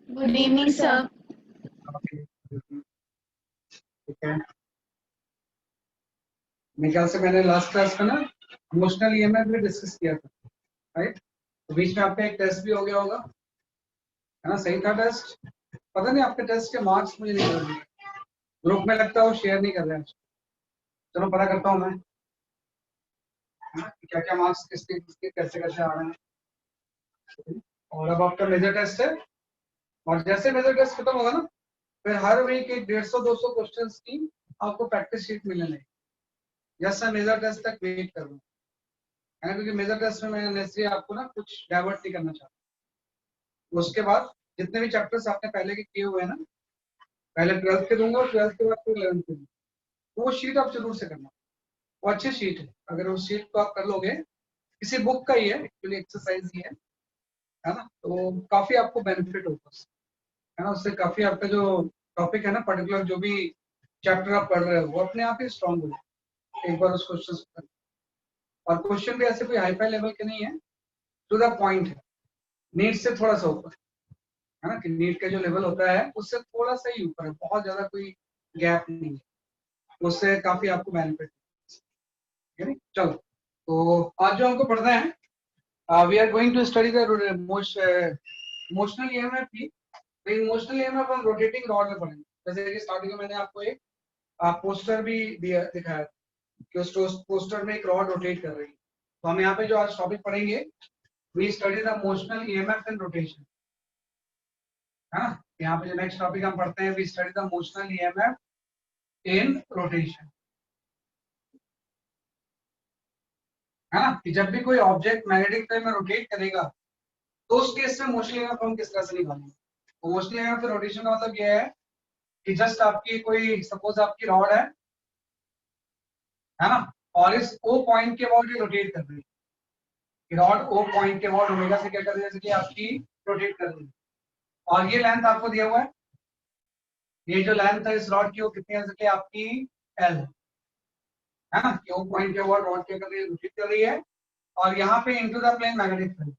Good evening sir. Okay, ठीक है। मेरे ख्याल से मैंने लास्ट क्लास में ना इमोशनल ईएमएफ भी डिस्कस किया था, राइट? तो बीच में आपका एक टेस्ट भी हो गया होगा, है ना? सही था टेस्ट? पता नहीं आपके टेस्ट के मार्क्स मुझे नहीं मिल रहे, ग्रुप में लगता है वो शेयर नहीं कर रहे हैं। चलो पता करता हूँ मैं, क्या क्या मार्क्स किसके किसके कैसे कैसे आ रहे हैं। और अब आपका मेजर टेस्ट है, और जैसे मेजर टेस्ट खत्म होगा ना, फिर हर वीक एक 150-200 क्वेश्चन की आपको प्रैक्टिस शीट मिलने लगी। जैसा मेजर टेस्ट तक वेट कर रहा हूँ, है ना? क्योंकि मेजर टेस्ट में मैं नेचुरली आपको ना कुछ डाइवर्ट नहीं करना चाहता। उसके बाद जितने भी चैप्टर्स आपने पहले के किए हुए हैं ना, पहले 12th के दूंगा और 12th के बाद फिर 11th के दूंगा, तो वो शीट आप जरूर से करना। वो अच्छी शीट है, अगर उस शीट को आप कर लोगे, किसी बुक का ही है एक्चुअली, एक्सरसाइज ही है ना? तो काफी आपको बेनिफिट होगा उससे, है ना? उससे काफी आपका जो टॉपिक है ना, पर्टिकुलर जो भी चैप्टर आप पढ़ रहे हो, वो अपने आप ही स्ट्रांग हो जाए एक बार उस क्वेश्चन। और क्वेश्चन भी ऐसे कोई हाई फाई लेवल के नहीं है, टू द पॉइंट है, नीट से थोड़ा सा ऊपर, है ना? कि नीट का जो लेवल होता है उससे थोड़ा सा ही ऊपर है, बहुत ज्यादा कोई गैप नहीं है, उससे काफी आपको बेनिफिट है। चलो, तो आज जो हमको पढ़ना है, we are going to study the emotional EMF की। तो इमोशनल ईएमएफ हम रोटेटिंग रॉड में पढ़ेंगे। जैसे कि स्टार्टिंग में मैंने आपको एक पोस्टर भी दिया दिखाया कि उस पोस्टर में एक रॉड रोटेट कर रही है। तो हम यहाँ पे जो आज टॉपिक पढ़ेंगे, we study the emotional EMF in rotation, है ना? यहाँ पे जो नेक्स्ट टॉपिक हम पढ़ते हैं, we study the emotional EMF in rotation, है ना? कि जब भी कोई ऑब्जेक्ट मैग्नेटिक फील्ड में रोटेट करेगा, तो उस केस में इमोशनल ईएमएफ हम किस तरह से निकालेंगे। इमोशनल ईएमएफ रोटेशन का मतलब यह है कि जस्ट आपकी कोई सपोज आपकी रॉड है ना? और इस ओ पॉइंट के अबाउट ये रोटेट कर रही है, रॉड ओ पॉइंट के अबाउट ओमेगा से क्या कर रही है, जैसे कि आपकी रोटेट कर रही है। और ये लेंथ आपको दिया हुआ है, ये जो लेंथ है इस रॉड की वो कितनी है, जैसे कि आपकी एल, है ना? कि ओ पॉइंट के अबाउट रॉड क्या कर रही है, रोटेट कर रही है। और यहाँ पे into the plane magnetic field,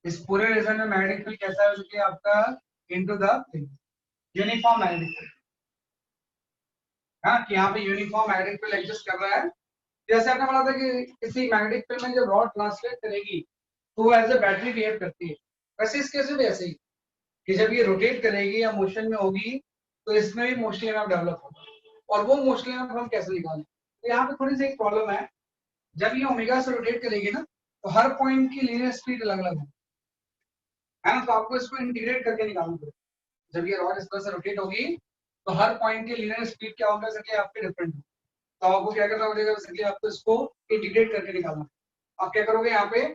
इस पूरे रीजन में मैग्नेटिक फील्ड कैसा है, जैसे कि आपका into the plane uniform magnetic field, हाँ, कि यहाँ पे यूनिफॉर्म मैग्नेटिक फील्ड एग्जिस्ट कर रहा है। जैसे आपने बोला था कि किसी मैग्नेटिक फील्ड में जब रॉड ट्रांसलेट करेगी तो वो एज ए बैटरी बिहेव करती है, वैसे इस केस में भी ऐसे ही, कि जब ये रोटेट करेगी या मोशन में होगी, तो इसमें भी मोशन ईएमएफ डेवलप होगा। और वो मोशन ईएमएफ हम कैसे निकालें, तो यहाँ पे थोड़ी सी एक प्रॉब्लम है। जब ये ओमेगा से रोटेट करेगी ना, तो हर पॉइंट की लीनियर स्पीड अलग अलग है ना? तो आपको इसको इंटीग्रेट करके निकालना पड़ेगा। जब ये रॉड इस तरह से रोटेट होगी, तो हर पॉइंट की लीनियर स्पीड क्या होगा, जैसे आपके डिफरेंट, तो आपको क्या करना पड़ेगा, बेसिकली आपको इसको इंटीग्रेट करके निकालना। आप क्या करोगे, यहाँ पे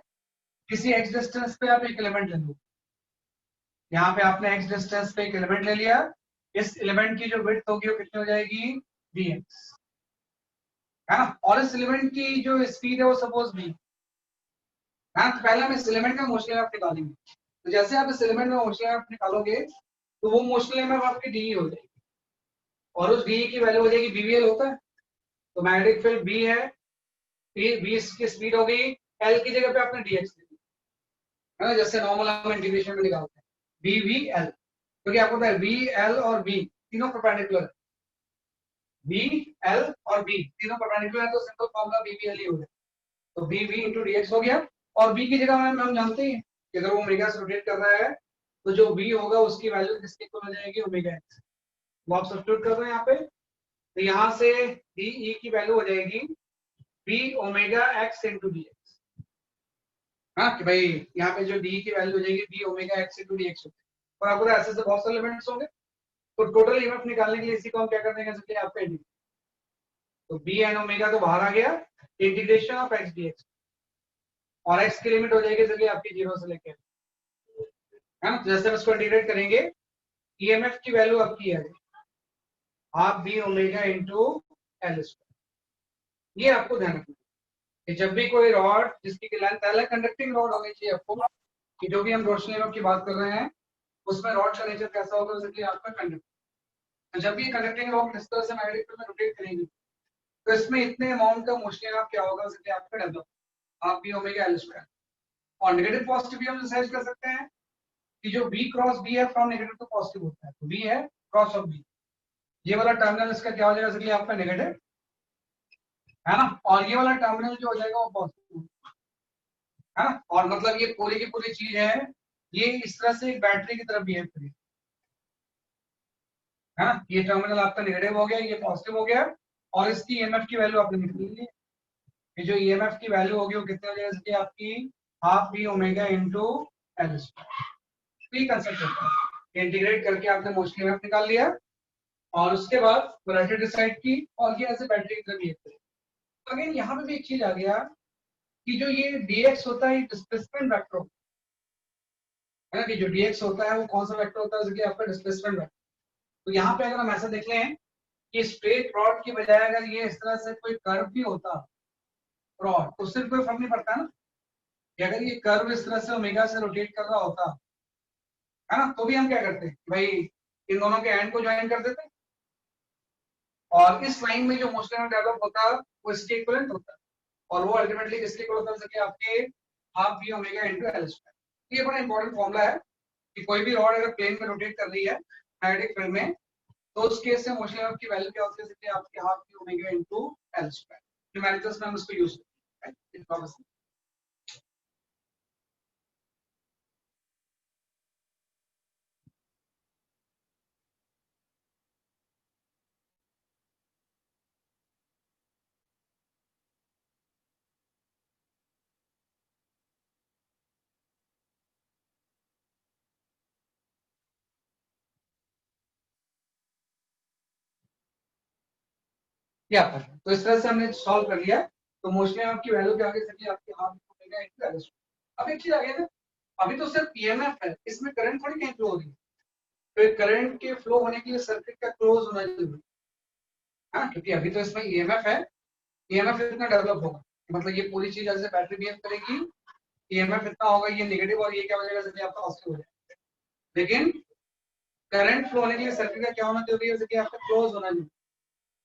किसी एक्स डिस्टेंस पे आप एक एलिमेंट ले लो, यहाँ पे आपने एक्स डिस्टेंस पे एक एलिमेंट ले लिया, इस एलिमेंट की जो विड्थ होगी वो कितनी हो जाएगी, dx, है ना? और इस एलिमेंट की जो स्पीड है वो सपोज v, है। तो पहले हम इस एलिमेंट का मोशन एमएफ निकालेंगे। तो जैसे आप इस एलिमेंट में मोशन एमएफ निकालोगे, तो वो मोशन एमएफ आपकी डी हो जाएगी, और उस डी की वैल्यू हो जाएगी बीवीएल होता है। तो मैग्नेटिक फील्ड बी है, बी की स्पीड हो गई, एल की जगह पे आपने डीएक्स लिख दिया, है ना? जैसे नॉर्मल हम इंटीग्रेशन में निकालते हैं बी वी एल, क्योंकि आपको पता है वी एल और बी तीनों परपेंडिकुलर है, बी एल और बी तीनों परपेंडिकुलर है, तो simple formula B V L ही हो गया। तो बी वी इंटू डीएक्स हो गया। और बी की जगह हम जानते हैं कि अगर वो ओमेगा से रोटेट कर रहा है, तो जो बी होगा उसकी वैल्यू किसके इक्वल हो जाएगी, ओमेगा एक्स। वो आप सब्स्टिट्यूट कर रहे हैं यहाँ पे, तो यहाँ से डी ई की वैल्यू हो जाएगी B omega x into d x, हाँ, कि भाई यहाँ पे जो डी की वैल्यू हो जाएगी B omega x into d x. और आपको ऐसे से बहुत सारे एलिमेंट्स होंगे, तो टोटल ईएमएफ निकालने के लिए इसी को हम क्या कर देंगे, जैसे आपका इंटीग्रेशन, तो बी एन ओमेगा तो बाहर आ गया, integration of x D x, और एक्स की लिमिट हो जाएगी जैसे आपकी 0 से लेकर, है ना? जैसे हम इसको इंटीग्रेट करेंगे, ईएमएफ की वैल्यू आपकी है half B omega into L square. ये आपको ध्यान रखना कि जब भी कोई रॉड जिसकी लेंथ एल है, कंडक्टिंग रॉड होनी चाहिए आपको, कि जो भी हम रोशनी ईएमएफ की बात कर रहे हैं उसमें रॉड का नेचर कैसा होगा, जैसे आपका कंडक्टिंग। तो जब भी कंडक्टिंग रॉड इस तरह से मैग्नेटिक फील्ड में रोटेट करेगी, तो इसमें इतने अमाउंट का मोशन ईएमएफ क्या होगा, जैसे आपका develop half B omega L square. और नेगेटिव पॉजिटिव भी हम डिसाइड कर सकते हैं कि जो V क्रॉस B है फ्रॉम नेगेटिव टू पॉजिटिव होता है, तो V है क्रॉस ऑफ B, ये वाला टर्मिनल इसका क्या हो जाएगा इसलिए आपका नेगेटिव, है ना, और ये वाला टर्मिनल जो हो जाएगा वो पॉजिटिव, है ना, और मतलब ये पूरी की पूरी चीज है ये इस तरह से एक बैटरी की तरह बिहेव करेगी, है ना, ये टर्मिनल आपका नेगेटिव हो गया, ये पॉजिटिव हो गया, और इसकी ईएमएफ की वैल्यू आपने निकाल ली है, ये जो ईएमएफ की वैल्यू होगी वो कितने हो जाएगा इसकी आपकी half B omega into L square, ये कंसेप्ट होता है, इंटीग्रेट करके आपने मोशन ईएमएफ निकाल लिया और उसके बाद पोलैरिटी डिसाइड की और ये ऐसे बैटरी की तरह बिहेव करेगी। अगेन यहाँ पे भी एक चीज आ गया कि जो ये dx होता है डिस्प्लेसमेंट वेक्टर है ना, कि जो dx होता है वो कौन सा वेक्टर होता है जैसे कि आपका डिस्प्लेसमेंट वेक्टर। तो यहाँ पे अगर हम ऐसा देख लें कि स्ट्रेट रॉड की बजाय अगर ये इस तरह से कोई कर्व भी होता रॉड तो सिर्फ कोई फर्क नहीं पड़ता ना, कि अगर ये कर्व इस तरह से ओमेगा से रोटेट कर रहा होता है ना, तो भी हम क्या करते भाई इन दोनों के एंड को ज्वाइन कर देते और इस लाइन में जो मोशन डेवलप होता वो इसके इक्विवेलेंट होता और वो अल्टीमेटली किसके इक्वल होता है आपके half B omega into L square. ये बड़ा इंपॉर्टेंट फॉर्मूला है कि कोई भी रॉड अगर प्लेन में रोटेट कर रही है मैग्नेटिक फील्ड में तो उस केस से मोशन ऑफ की वैल्यू क्या होती है आपके half B omega into L square. Numericals में हम इसको यूज करते हैं। क्या करना तो इस तरह से हमने सॉल्व कर लिया, तो मोशन ऑफ की वैल्यू क्या आ गई आपकी half B omega into L square. अब एक चीज आ गई ना, अभी तो सिर्फ ईएमएफ है, इसमें करंट थोड़ी कहीं फ्लो हो रही है, तो करंट के फ्लो होने के लिए सर्किट का क्लोज होना जरूरी है ना, क्योंकि अभी तो इसमें ईएमएफ है, ईएमएफ इतना डेवलप होगा मतलब ये पूरी चीज ऐसे बैटरी बिहेव करेगी, ईएमएफ इतना होगा ये नेगेटिव और ये क्या हो जाएगा जैसे आपका पॉजिटिव हो जाएगा, लेकिन करंट फ्लो होने के लिए सर्किट का क्या होना जरूरी है जैसे कि आपका क्लोज होना जरूरी है।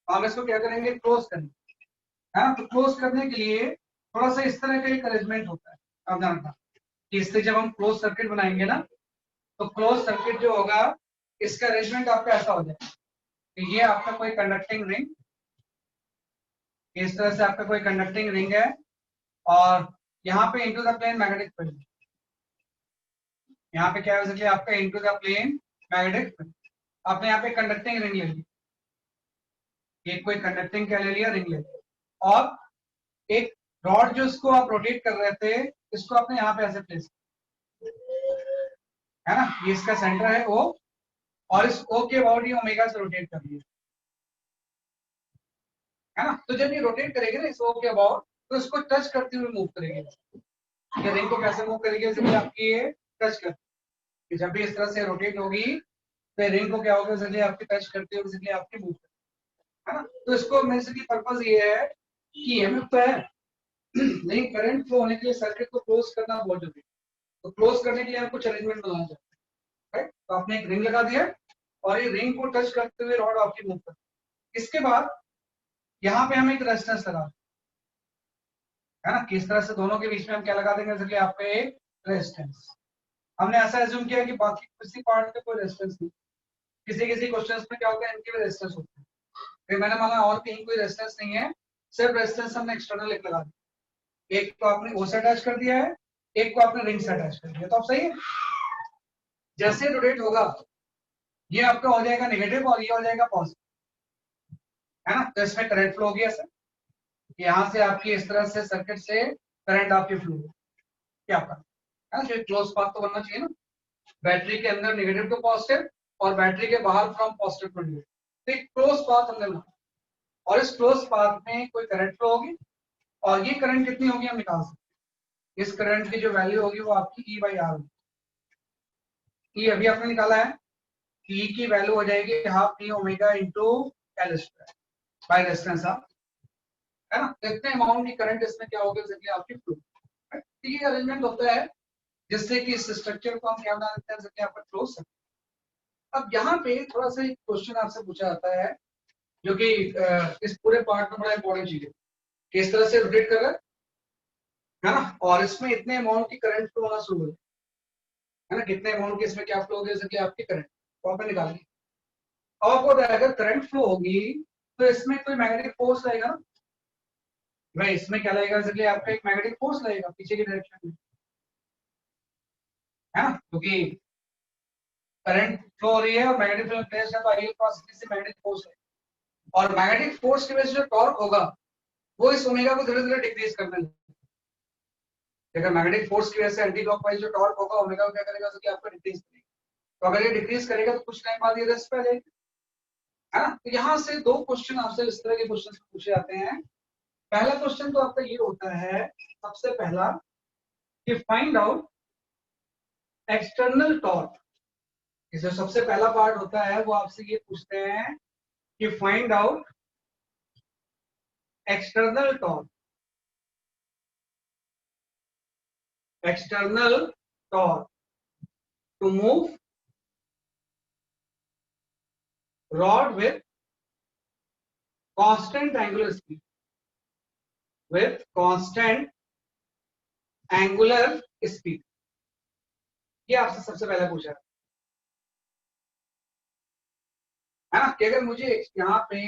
हम इसको क्या करेंगे क्लोज करेंगे, है ना, तो क्लोज करने के लिए थोड़ा सा इस तरह का एक अरेंजमेंट होता है। अब ध्यान रखना कि इससे जब हम क्लोज सर्किट बनाएंगे ना तो क्लोज सर्किट जो होगा इसका अरेंजमेंट आपका ऐसा हो जाएगा कि ये आपका कोई कंडक्टिंग रिंग, इस तरह से आपका कोई कंडक्टिंग रिंग है और यहाँ पे into the plane magnetic field, यहाँ पे क्या है आपका into the plane magnetic field, आपने यहाँ पे कंडक्टिंग रिंग ले ली, एक कोई कंडक्टिंग क्या ले लिया रिंग ले लिया और एक रॉड जो इसको आप रोटेट कर रहे थे इसको आपने यहाँ पे ऐसे प्लेस, है ना, ये इसका सेंटर है ओ और इस ओ के अबाउट ये ओमेगा से रोटेट कर रही है ना, तो जब ये रोटेट करेगी ना इस ओ के अबाउट तो इसको टच करते हुए मूव करेगी, ये रिंग को कैसे मूव करेगी जैसे आपकी ये टच करती, जब भी इस तरह से रोटेट होगी तो रिंग को क्या होगा जैसे आपकी टच करते हुए जैसे आपकी मूव, है ना, तो इसको बेसिकली पर्पस ये है कि एमएफ तो है लेकिन करंट फ्लो होने के लिए सर्किट को क्लोज करना बहुत जरूरी है, तो क्लोज करने के लिए हम कुछ अरेंजमेंट बनाना चाहते हैं, राइट, तो आपने एक रिंग लगा दिया और ये रिंग को टच करते हुए रॉड आपकी मूव कर, इसके बाद यहाँ पे हम एक रेजिस्टेंस लगा, है ना, किस तरह से दोनों के बीच में हम क्या लगा देंगे जैसे आपका एक रेजिस्टेंस, हमने ऐसा एज्यूम किया कि बाकी किसी पार्ट पे कोई रेजिस्टेंस नहीं, किसी किसी क्वेश्चंस में क्या होता है इनके भी रेजिस्टेंस होते हैं, फिर मैंने माना और कहीं कोई रेजिस्टेंस नहीं है, सिर्फ रेजिस्टेंस हमने एक्सटर्नल एक लगा दिया, एक तो आपने ओ से अटैच कर दिया है, एक को आपने रिंग से अटैच कर दिया, तो अब सही है, जैसे रोटेट होगा ये आपका हो जाएगा नेगेटिव और ये हो जाएगा पॉजिटिव, है ना, तो इसमें करंट फ्लो हो गया सर, यहाँ से आपकी इस तरह से सर्किट से करंट आपकी फ्लो क्या करना है, जो क्लोज पाथ तो बनना चाहिए ना, बैटरी के अंदर नेगेटिव टू पॉजिटिव और बैटरी के बाहर फ्रॉम पॉजिटिव टू नेगेटिव, तो एक क्लोज पाथ हमने बना और इस क्लोज पाथ में कोई करंट फ्लो होगी और ये करंट कितनी होगी हम निकाल सकते हैं, इस करंट की जो वैल्यू होगी वो आपकी ई बाई आर होगी, अभी आपने निकाला है कि ई की वैल्यू हो जाएगी half T omega into L square by resistance of, है ना, तो इतने अमाउंट की करंट इसमें क्या होगी जैसे आपकी फ्लो, तो ये अरेंजमेंट होता है जिससे कि इस स्ट्रक्चर को हम क्या बना देते हैं जैसे आपका क्लोज। अब यहाँ पे थोड़ा सा एक क्वेश्चन आपसे पूछा जाता है जो कि इस पूरे पार्ट में बड़ा इंपॉर्टेंट चीज है, किस तरह से रोटेट कर रहा है ना, और इसमें इतने अमाउंट की करंट फ्लो होना शुरू हो, है ना, कितने अमाउंट के इसमें क्या फ्लो होगी, जैसे कि आपकी करंट, तो आपने निकालनी। अब आपको अगर करंट फ्लो होगी तो इसमें कोई मैग्नेटिक फोर्स लगेगा ना भाई, इसमें क्या लगेगा, जैसे कि आपका एक मैग्नेटिक फोर्स लगेगा पीछे की डायरेक्शन में, है ना, क्योंकि करंट फ्लो हो रही है और मैग्नेटिक फील्ड प्लेस है, तो आई क्रॉस से मैग्नेटिक फोर्स है, और मैग्नेटिक फोर्स की वजह से जो टॉर्क होगा वो इस ओमेगा को धीरे धीरे डिक्रीज करने लगेगा। अगर मैग्नेटिक फोर्स की वजह से एंटी क्लॉकवाइज जो टॉर्क होगा ओमेगा को क्या करेगा, तो कि आपको डिक्रीज करेगा, तो अगर ये डिक्रीज करेगा तो कुछ टाइम बाद ये रेस्ट पे आ जाएगी, है ना। तो यहाँ से दो क्वेश्चन आपसे इस तरह के क्वेश्चन पूछे जाते हैं। पहला क्वेश्चन तो आपका ये होता है सबसे पहला कि फाइंड आउट एक्सटर्नल टॉर्क। इसमें सबसे पहला पार्ट होता है वो आपसे ये पूछते हैं कि find out external torque, external torque to move rod with constant angular speed, with constant angular speed। ये आपसे सबसे पहले पूछा है ना, कि अगर मुझे यहाँ पे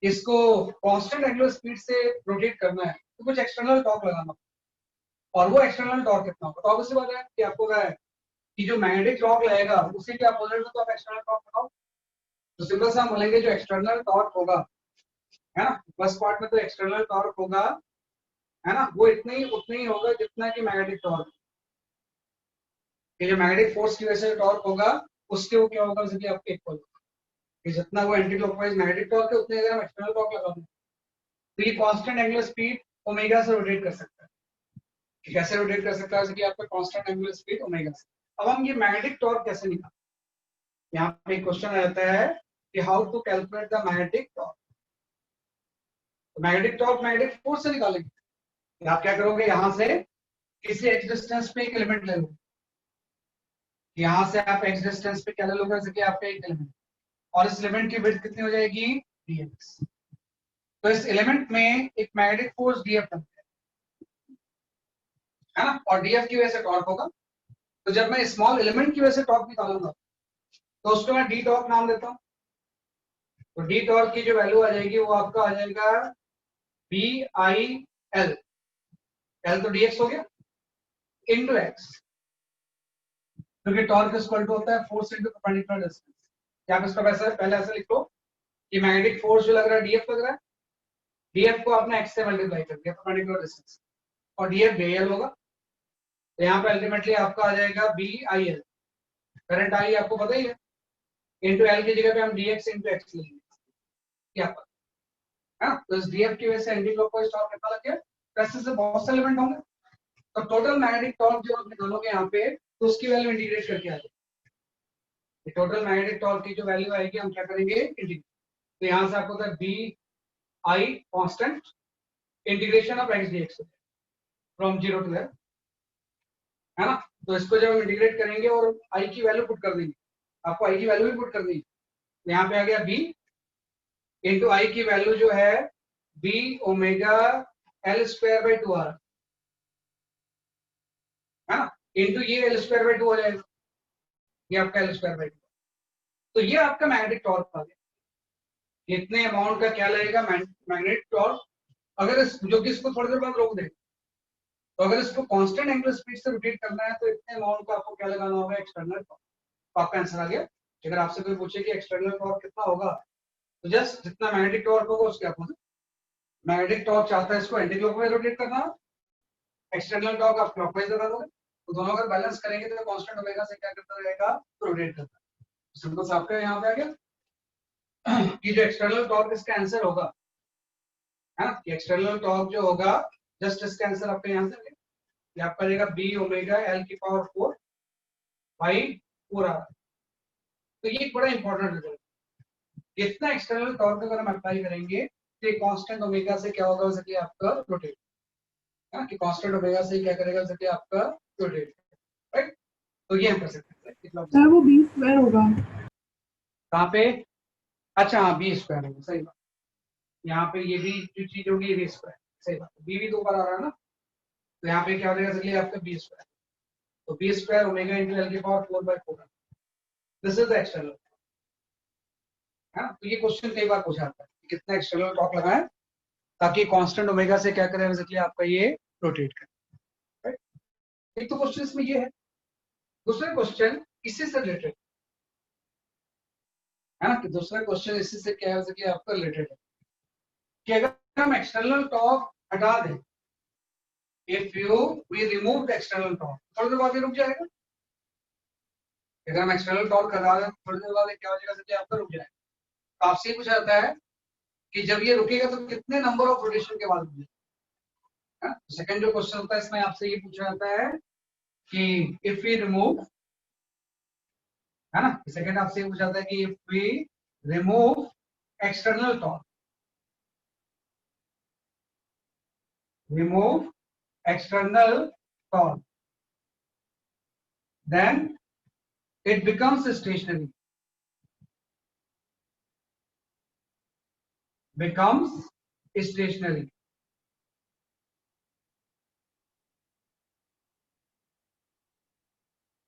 इसको कांस्टेंट एंगुलर स्पीड से रोटेट करना है तो कुछ एक्सटर्नल टॉर्क लगाना, और वो एक्सटर्नल टॉर्क कितना होगा, तो ऑब्वियसली बात है कि आपको क्या है कि जो मैग्नेटिक टॉर्क लगेगा उसी के अपोजिट में तो आप एक्सटर्नल टॉर्क लगाओ। तो सिंपल सा हम बोलेंगे जो एक्सटर्नल टॉर्क होगा, है ना, फर्स्ट पार्ट में तो एक्सटर्नल टॉर्क होगा, है ना, वो उतनी ही होगा जितना कि मैग्नेटिक टॉर्क, कि जो मैग्नेटिक फोर्स की वजह से टॉर्क होगा उसके वो क्या होगा, जैसे आपके इक्वल होगा, कि जितना वो एंटी क्लॉकवाइज मैग्नेटिक टॉर्क है उतने अगर हम एक्सटर्नल टॉर्क लगा दें तो ये कांस्टेंट एंगुलर स्पीड ओमेगा से रोटेट कर सकता है। कैसे रोटेट कर सकता है, जैसे कि आपका कांस्टेंट एंगुलर स्पीड ओमेगा से। अब हम ये मैग्नेटिक टॉर्क कैसे निकालें, यहाँ पे क्वेश्चन आ जाता है कि how to calculate the magnetic torque. Magnetic torque magnetic force से निकालेंगे। आप क्या करोगे, यहाँ से किसी एक्स डिस्टेंस पे एक एलिमेंट ले लो, यहाँ से आप एक्स डिस्टेंस पे क्या ले लोगे, जैसे कि आपका एक एलिमेंट, और इस एलिमेंट की विड्थ कितनी हो जाएगी, dx। तो इस एलिमेंट में एक मैग्नेटिक फोर्स df बनता है ना, और df की वजह से टॉर्क होगा। तो जब मैं स्मॉल एलिमेंट की वजह से टॉर्क निकालूंगा तो उसको मैं डी टॉर्क नाम देता हूँ। तो डी टॉर्क की जो वैल्यू आ जाएगी वो आपका आ जाएगा बी आई एल, एल तो डी एक्स हो गया इंटू एक्स, क्योंकि टॉर्क इक्वल टू होता है फोर्स इंटू परपेंडिकुलर डिस्टेंस। क्या आप इसका वैसा पहले ऐसा लिख लो कि मैग्नेटिक फोर्स जो लग रहा है डीएफ लग रहा है, डीएफ को आपने एक्स से मल्टीप्लाई कर दिया परपेंडिकुलर डिस्टेंस, और डीएफ बी एल होगा। तो यहाँ पे अल्टीमेटली आपका आ जाएगा B I L, current I आपको पता ही है, इंटू एल की जगह पे हम डीएक्स इंटू एक्स लेंगे, क्या पता है। तो इस डीएफ की वजह से एंटी क्लॉकवाइज टॉर्क कितना लग गया, वैसे से बहुत से एलिमेंट होंगे, तो टोटल मैग्नेटिक टॉर्क जो आप निकालोगे यहाँ पे तो उसकी वैल्यू इंटीग्रेट करके आ जाएगी। टोटल मैग्नेटिक टॉर्क की जो वैल्यू आएगी हम क्या करेंगे, इंटीग्रेट। तो यहाँ से आपको होता है B I constant integration of x dx from 0 to l, है ना। तो इसको जब हम इंटीग्रेट करेंगे और आई की वैल्यू पुट कर देंगे, आपको आई की वैल्यू भी पुट कर देंगे, तो यहाँ पे आ गया बी इंटू आई की वैल्यू जो है B omega L square by 2 आ रहा है ना, इंटू ये एल स्क्वायर बाई 2 हो जाएगा, ये आपका एल स्क्वायर बाई 2। तो ये आपका मैग्नेटिक टॉर्क आ गया, इतने अमाउंट का क्या लगेगा मैग्नेटिक टॉर्क। अगर जो कि इसको थोड़ी देर बाद रोक दे, तो अगर इसको कांस्टेंट एंगुलर स्पीड से रोटेट करना है तो इतने अमाउंट का आपको क्या लगाना होगा, एक्सटर्नल टॉर्क। तो आपका आंसर आ गया। अगर आपसे कोई पूछे कि एक्सटर्नल टॉर्क कितना होगा, तो जस्ट जितना मैग्नेटिक टॉर्क होगा उसके अपोजिट। मैग्नेटिक टॉर्क चाहता है इसको एंटी क्लॉकवाइज रोटेट करना, एक्सटर्नल टॉर्क आप क्लॉकवाइज लगा दोगे, तो दोनों अगर बैलेंस करेंगे तो कांस्टेंट ओमेगा से क्या करता रहेगा, रोटेट करता है। सिंपल सा आपका यहाँ पे आ गया कि जो एक्सटर्नल टॉर्क इसका आंसर होगा, है ना, कि एक्सटर्नल टॉर्क जो होगा जस्ट इसका आंसर आपका यहाँ से ये आपका रहेगा बी ओमेगा एल की पावर 4 बाई 4 आर। तो ये एक बड़ा इंपॉर्टेंट रिजल्ट, कितना एक्सटर्नल टॉर्क अगर हम अप्लाई करेंगे तो कांस्टेंट ओमेगा से क्या होगा, जैसे कि आपका रोटेट, है ना, कि कांस्टेंट ओमेगा से क्या करेगा, जैसे कि आपका रोटेट, राइट। तो ये हम कर सकते हैं कितना सर वो बी स्क्वायर होगा। कहाँ पे, अच्छा हाँ बी स्क्वायर होगा, सही बात। यहाँ पे ये भी जो चीज होगी ये बी स्क्वायर, सही बात, बी भी दो बार आ रहा है ना, तो यहाँ पे क्या हो जाएगा, चलिए आपका बी स्क्वायर। तो B square omega into L की power 4/4, this is the external है। तो ये क्वेश्चन कई बार पूछा जाता है कि कितना एक्सटर्नल टॉर्क लगाएं ताकि कांस्टेंट ओमेगा से क्या करें बेसिकली आपका ये रोटेट करे, राइट। एक तो क्वेश्चन इसमें ये है। दूसरा क्वेश्चन इसी से रिलेटेड है ना, कि दूसरा क्वेश्चन इसी से क्या है बेसिकली आपका रिलेटेड है कि अगर हम एक्सटर्नल टॉर्क हटा दें, if you we remove the external torque, थोड़ी देर बाद ये रुक जाएगा। अगर हम एक्सटर्नल टॉर्क हटा दें थोड़ी देर बाद क्या हो जाएगा बेसिकली आपका रुक जाएगा। तो आपसे ये पूछा जाता है कि जब ये रुकेगा तो कितने नंबर ऑफ रोटेशन के बाद रुकेगा। सेकंड जो क्वेश्चन होता है इसमें आपसे ये पूछा जाता है कि इफ वी रिमूव, है ना, सेकंड आपसे ये पूछा जाता है कि if we remove external torque, remove external torque, then it becomes stationary,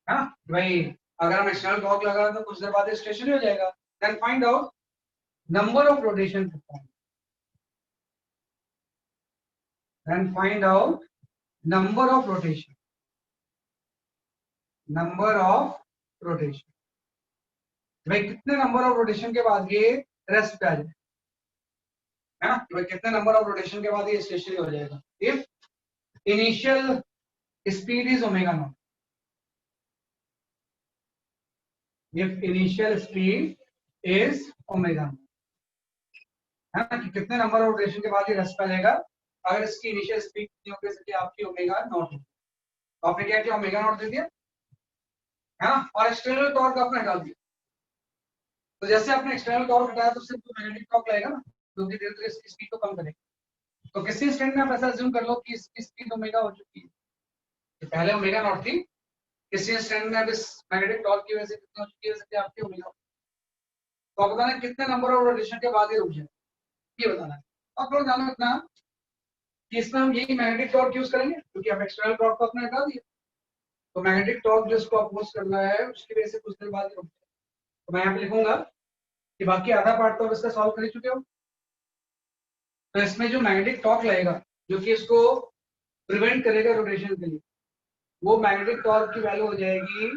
है ना भाई। अगर हम एक्सटर्नल टॉर्क लगा तो कुछ देर बाद स्टेशनरी हो जाएगा। Then find out number of rotation perform, then find out number of rotation, number of rotation, भाई कितने नंबर ऑफ रोटेशन के बाद ये रेस्ट पे आ जाए, है ना, भाई कितने नंबर ऑफ रोटेशन के बाद ये स्टेशनरी हो जाएगा। If initial speed is omega naught, if initial speed is omega naught, है ना, कि कितने नंबर ऑफ रोटेशन के बाद ये रेस्ट पे आ जाएगा अगर इसकी इनिशियल स्पीड कितनी होगी जैसे कि आपकी ओमेगा नॉट है। तो आपने क्या किया, ओमेगा नॉट दे दिया, है ना, और एक्सटर्नल टॉर्क आपने हटा दिया। तो जैसे आपने एक्सटर्नल टॉर्क हटाया तो सिर्फ मैग्नेटिक टॉर्क लगेगा ना, जो कि धीरे धीरे इसकी स्पीड को कम करेगा। तो किसी इंस्टेंट में आप ऐसा अज्यूम कर लो कि इसकी स्पीड ओमेगा हो चुकी है, तो पहले ओमेगा नॉट थी, किसी इंस्टेंट में अब इस मैग्नेटिक टॉर्क की वजह से कितनी हो चुकी है जैसे आपकी ओमेगा। तो आप बताना कितने नंबर ऑफ रोटेशन के बाद ये रुक जाए, ये बताना है। आप लोग जानो इतना कि इसमें हम यही मैग्नेटिक टॉर्क यूज करेंगे क्योंकि आप एक्सटर्नल टॉर्क को अपने हटा दिया, तो मैग्नेटिक टॉर्क जो इसको अपोज कर रहा है उसकी वजह से कुछ देर बाद रुक जाए। तो मैं यहाँ पे लिखूंगा कि बाकी आधा पार्ट तो आप इसका सॉल्व कर ही चुके हो। तो इसमें जो मैग्नेटिक टॉर्क लगेगा जो कि इसको प्रिवेंट करेगा रोटेशन के लिए, वो मैग्नेटिक टॉर्क की वैल्यू हो जाएगी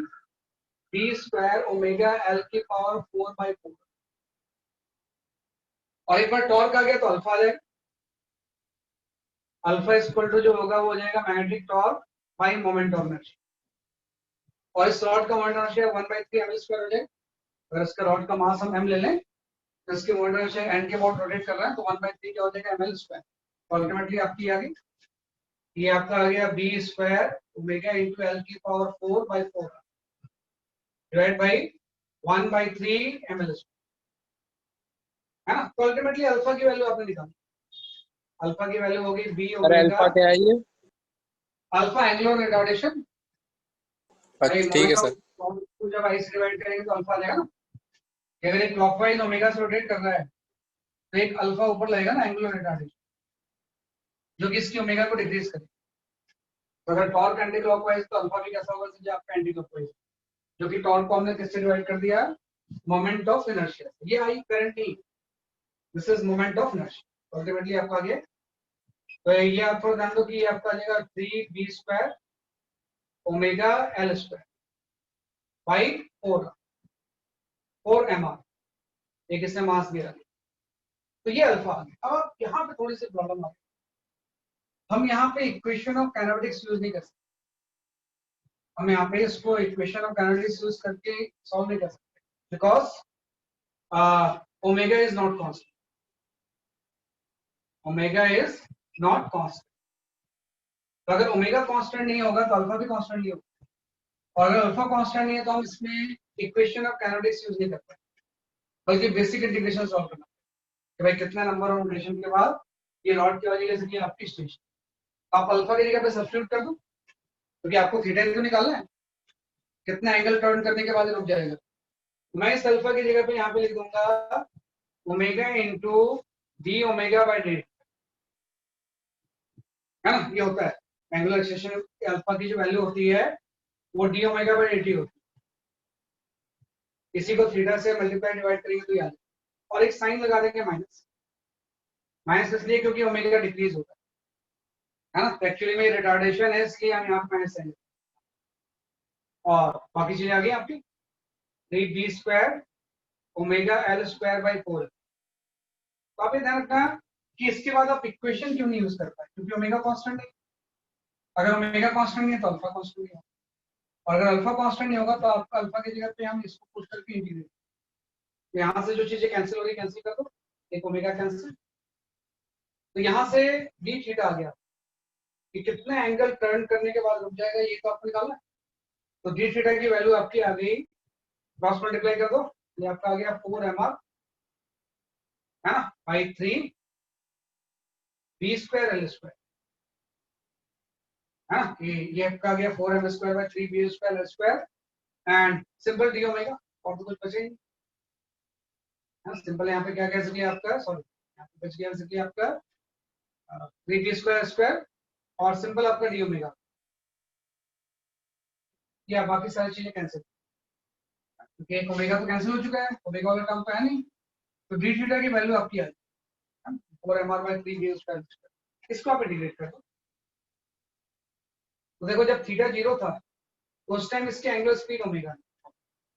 बी स्क्वायर ओमेगा एल की पावर 4/4, और एक बार टॉर्क आ गया तो अल्फा आ जाएगा। अल्फा इक्वल टू जो होगा वो हो जाएगा magnetic torque by moment of inertia, और इस रॉड का moment of inertia 1/3 ml square हो जाएगा। अगर इसका रॉड का मास हम m ले लें तो इसके मोमेंट ऑफ इनर्शिया n के अबाउट रोटेट कर रहा है, तो 1/3 क्या हो जाएगा ml स्क्वायर। अल्टीमेटली आपकी आ गई, ये आपका आ गया B square omega into L की power 4/4 divide by 1/3 ml square, है ना। तो अल्टीमेटली अल्फा की वैल्यू आपने निकाली, अल्फा की वैल्यू होगी बी ओमेगा। अल्फा क्या है ये? Alpha angular retardation. अच्छा ठीक है सर। जब आई से डिवाइड करेंगे तो अल्फा आ जाएगा ना। अगर एक क्लॉकवाइज ओमेगा से रोटेट कर रहा है तो एक अल्फा ऊपर लगेगा ना एंगुलर रिटार्डेशन, जो कि इसकी ओमेगा को डिक्रीज करे। तो अगर टॉर्क एंटी क्लॉकवाइज तो अल्फा भी कैसा होगा जो आपका एंटी क्लॉकवाइज, जो कि टॉर्क को हमने किससे डिवाइड कर दिया, मोमेंट ऑफ इनर्शिया। ये आई करंट नहीं, this is moment of inertia. Ultimately आपका आ गया। तो ये आप थोड़ा ध्यान दो कि ये आपका आ जाएगा 3b square omega L square by 4 mr, एक इसमें मास दिया। तो ये अल्फा आ गया। अब यहाँ पे थोड़ी सी प्रॉब्लम आ गई, हम यहाँ पे इक्वेशन ऑफ काइनेटिक्स यूज नहीं कर सकते। हम यहाँ पे इसको इक्वेशन ऑफ काइनेटिक्स यूज करके सॉल्व नहीं कर सकते, because omega is not constant, omega is not constant. तो अगर ओमेगा कांस्टेंट नहीं होगा तो अल्फा भी कांस्टेंट नहीं होगा, और अगर अल्फा कांस्टेंट नहीं है तो हम इसमें इक्वेशन ऑफ काइनेटिक्स यूज नहीं कर पाएंगे, बल्कि बेसिक इंटीग्रेशन सॉल्व करना कि भाई कितना नंबर ऑफ रोटेशन के बाद ये रॉड की वजह से आपकी स्टेशन, आप अल्फा की जगह पे सब्स्टिट्यूट कर दो क्योंकि आपको थीटा तो निकालना है, कितना एंगल टर्न करने के बाद रुक जाएगा। मैं इस अल्फा की जगह पे यहाँ पे लिख दूंगा omega into D omega by D, है ना। ये होता है एंगुलर एक्सेलरेशन अल्फा की जो वैल्यू होती है वो D omega by D T होती है। इसी को थीटा से मल्टीप्लाई डिवाइड करेंगे तो याद, और एक साइन लगा देंगे माइनस। माइनस इसलिए क्योंकि ओमेगा डिक्रीज होता है ना, एक्चुअली में रिटार्डेशन है इसलिए हम यहाँ पे माइनस साइन, और बाकी चीजें आ गई आपकी 3b square omega L square by 4। तो आप ये ध्यान रखना कि इसके बाद आप इक्वेशन क्यों नहीं यूज कर पाए, क्योंकि ओमेगा कांस्टेंट है। अगर ओमेगा कांस्टेंट नहीं है तो अल्फा कांस्टेंट नहीं होगा, और अगर अल्फा कांस्टेंट नहीं होगा तो आपका अल्फा की जगह पे हम इसको पुश करके इंटीग्रेट, यहाँ से जो चीजें कैंसिल हो रही कैंसिल कर दो, एक ओमेगा कैंसिल, तो यहाँ से डी थीटा आ गया कि कितने एंगल टर्न करने के बाद रुक जाएगा, ये तो आपको निकालना है। तो डी थीटा की वैल्यू आपकी आ गई, क्रॉस मल्टीप्लाई कर दो, ये आपका आ गया 4mr है ना by 3 B square L square है ना, ये आपका आ गया 4m square by 3 B square L square and simple d omega, और तो कुछ बचे नहीं है ना। सिंपल यहाँ पे क्या कह सके आपका, सॉरी यहाँ पे बच गया सके आपका 3 बी स्क्वायर स्क्वायर और सिंपल आपका डी ओमेगा, या बाकी सारी चीजें कैंसिल, क्योंकि एक ओमेगा तो कैंसिल हो चुका है, ओमेगा वाला काम तो है नहीं। तो डी थीटा की वैल्यू आपकी आ गई 4mr बाई 3 बी स्क्वायर, इसको आप इंटीग्रेट कर दो। तो देखो जब थीटा 0 था तो उस टाइम इसके एंगुलर स्पीड ओमेगा,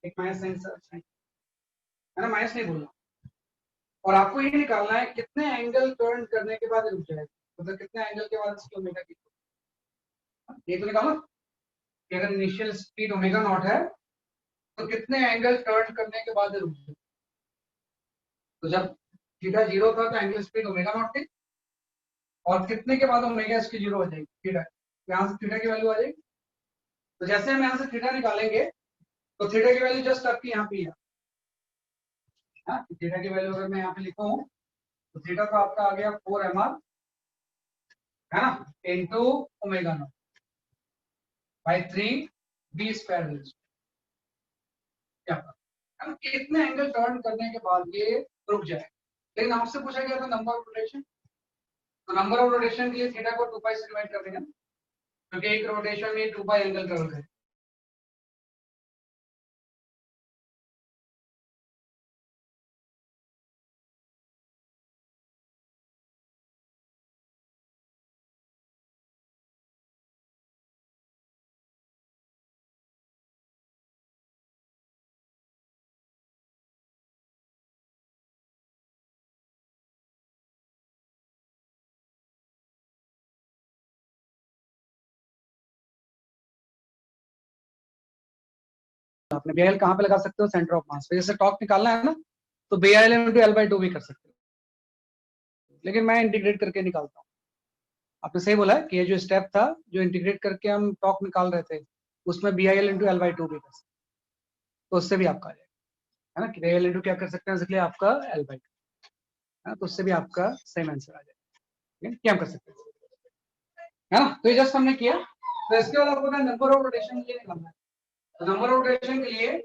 एक माइनस साइन है ना, माइनस नहीं बोलना, और आपको ये निकालना है कितने एंगल टर्न करने के बाद रुक जाएगा, मतलब कितने एंगल के बाद इसकी ओमेगा की, ये तो निकालो कि अगर इनिशियल स्पीड ओमेगा नॉट है तो कितने एंगल टर्न करने के बाद रुक जाएगा। तो जब थीटा 0 था तो एंगल स्पीड ओमेगा नॉट थी, और कितने के बाद ओमेगा इसकी 0 हो जाएगी, थीटा, यहाँ से थीटा की वैल्यू आ जाएगी। तो जैसे हम यहाँ से थीटा निकालेंगे तो थीटा की वैल्यू जस्ट आपकी यहाँ पे है, थीटा की वैल्यू अगर मैं यहाँ पे लिखूं तो थीटा तो आपका आ गया 4mr है ना into omega not by 3 B square, कितने एंगल टर्न करने के बाद ये रुक जाए। लेकिन आपसे पूछा गया था नंबर ऑफ रोटेशन, तो नंबर ऑफ रोटेशन के लिए थीटा को 2 पाई से डिवाइड कर देंगे, क्योंकि एक रोटेशन में 2 पाई एंगल ट्रेवल करे। आपने BL कहाँ पे लगा सकते हो, सेंटर ऑफ मास पे, जैसे टॉर्क निकालना है ना तो BL इंटू L/2 भी कर सकते हो, लेकिन मैं इंटीग्रेट करके निकालता हूँ। आपने सही बोला है कि ये जो स्टेप था जो इंटीग्रेट करके हम टॉर्क निकाल रहे थे उसमें BL इंटू L/2 भी कर सकते, तो उससे भी आपका आ जाएगा है ना, कि BL इंटू क्या कर सकते हैं इसलिए आपका L/2 है, तो उससे भी आपका सेम आंसर आ जाएगा, क्या हम कर सकते हैं है ना। तो ये जस्ट हमने किया, तो इसके बाद आपको नंबर ऑफ रोटेशन के लिए निकालना है। तो नंबर ऑफ रोटेशन के लिए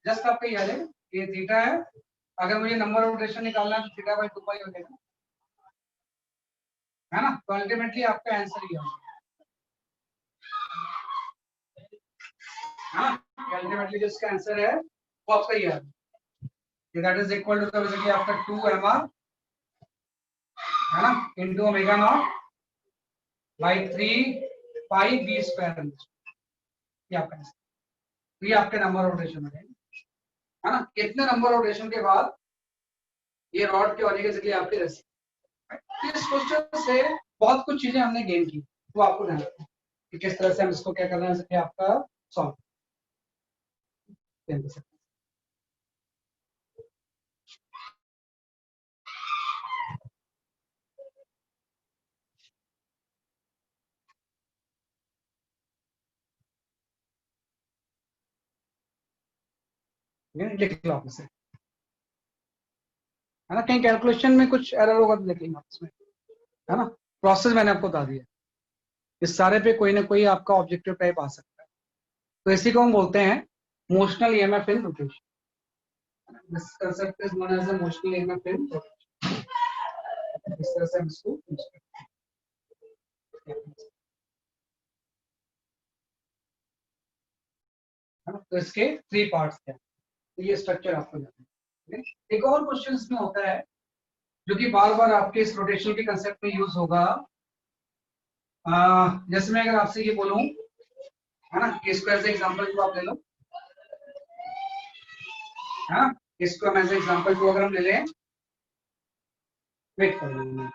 जस्ट आपका याद है ये थीटा है, अगर मुझे नंबर ऑफ रोटेशन निकालना है तो थीटा बाई 2 पाई हो जाएगा है ना, तो अल्टीमेटली आपका आंसर ये है, अल्टीमेटली जो इसका आंसर है वो आपका ये है, that is equal to basically आपका 2mr है ना into omega not by 3 pi B square, ये आपका आंसर, तो ये आपके नंबर ऑफ रोटेशन हो जाएंगे है ना। कितने नंबर ऑफ रोटेशन के बाद ये रॉड के होने के जरिए आपके रेसिपी, इस क्वेश्चन से बहुत कुछ चीजें हमने गेन की, तो आपको ध्यान रखना कि किस तरह से हम इसको क्या करना है आपका सॉल्व कर सकते हैं। लिख लो आप इसे है ना, कहीं कैलकुलेशन में कुछ एरर होगा तो लिख लेंगे इसमें है ना। प्रोसेस मैंने आपको बता दिया, इस सारे पे कोई ना कोई आपका ऑब्जेक्टिव टाइप आ सकता है, तो इसी को हम बोलते हैं motional EMF in rotation. This concept is known as the motional EMF in rotation, इस तरह से हम इसको यूज करते हैं। है ना। तो इसके 3 पार्ट्स हैं, तो ये स्ट्रक्चर आपको जानना है। एक और क्वेश्चन इसमें होता है जो कि बार बार आपके इस रोटेशन के कंसेप्ट में यूज होगा। जैसे मैं अगर आपसे ये बोलूं, है ना, इसको एज एग्जांपल को आप ले लो, है ना, इसको हम एज एग्जांपल को अगर हम ले लें, वेट कर लो।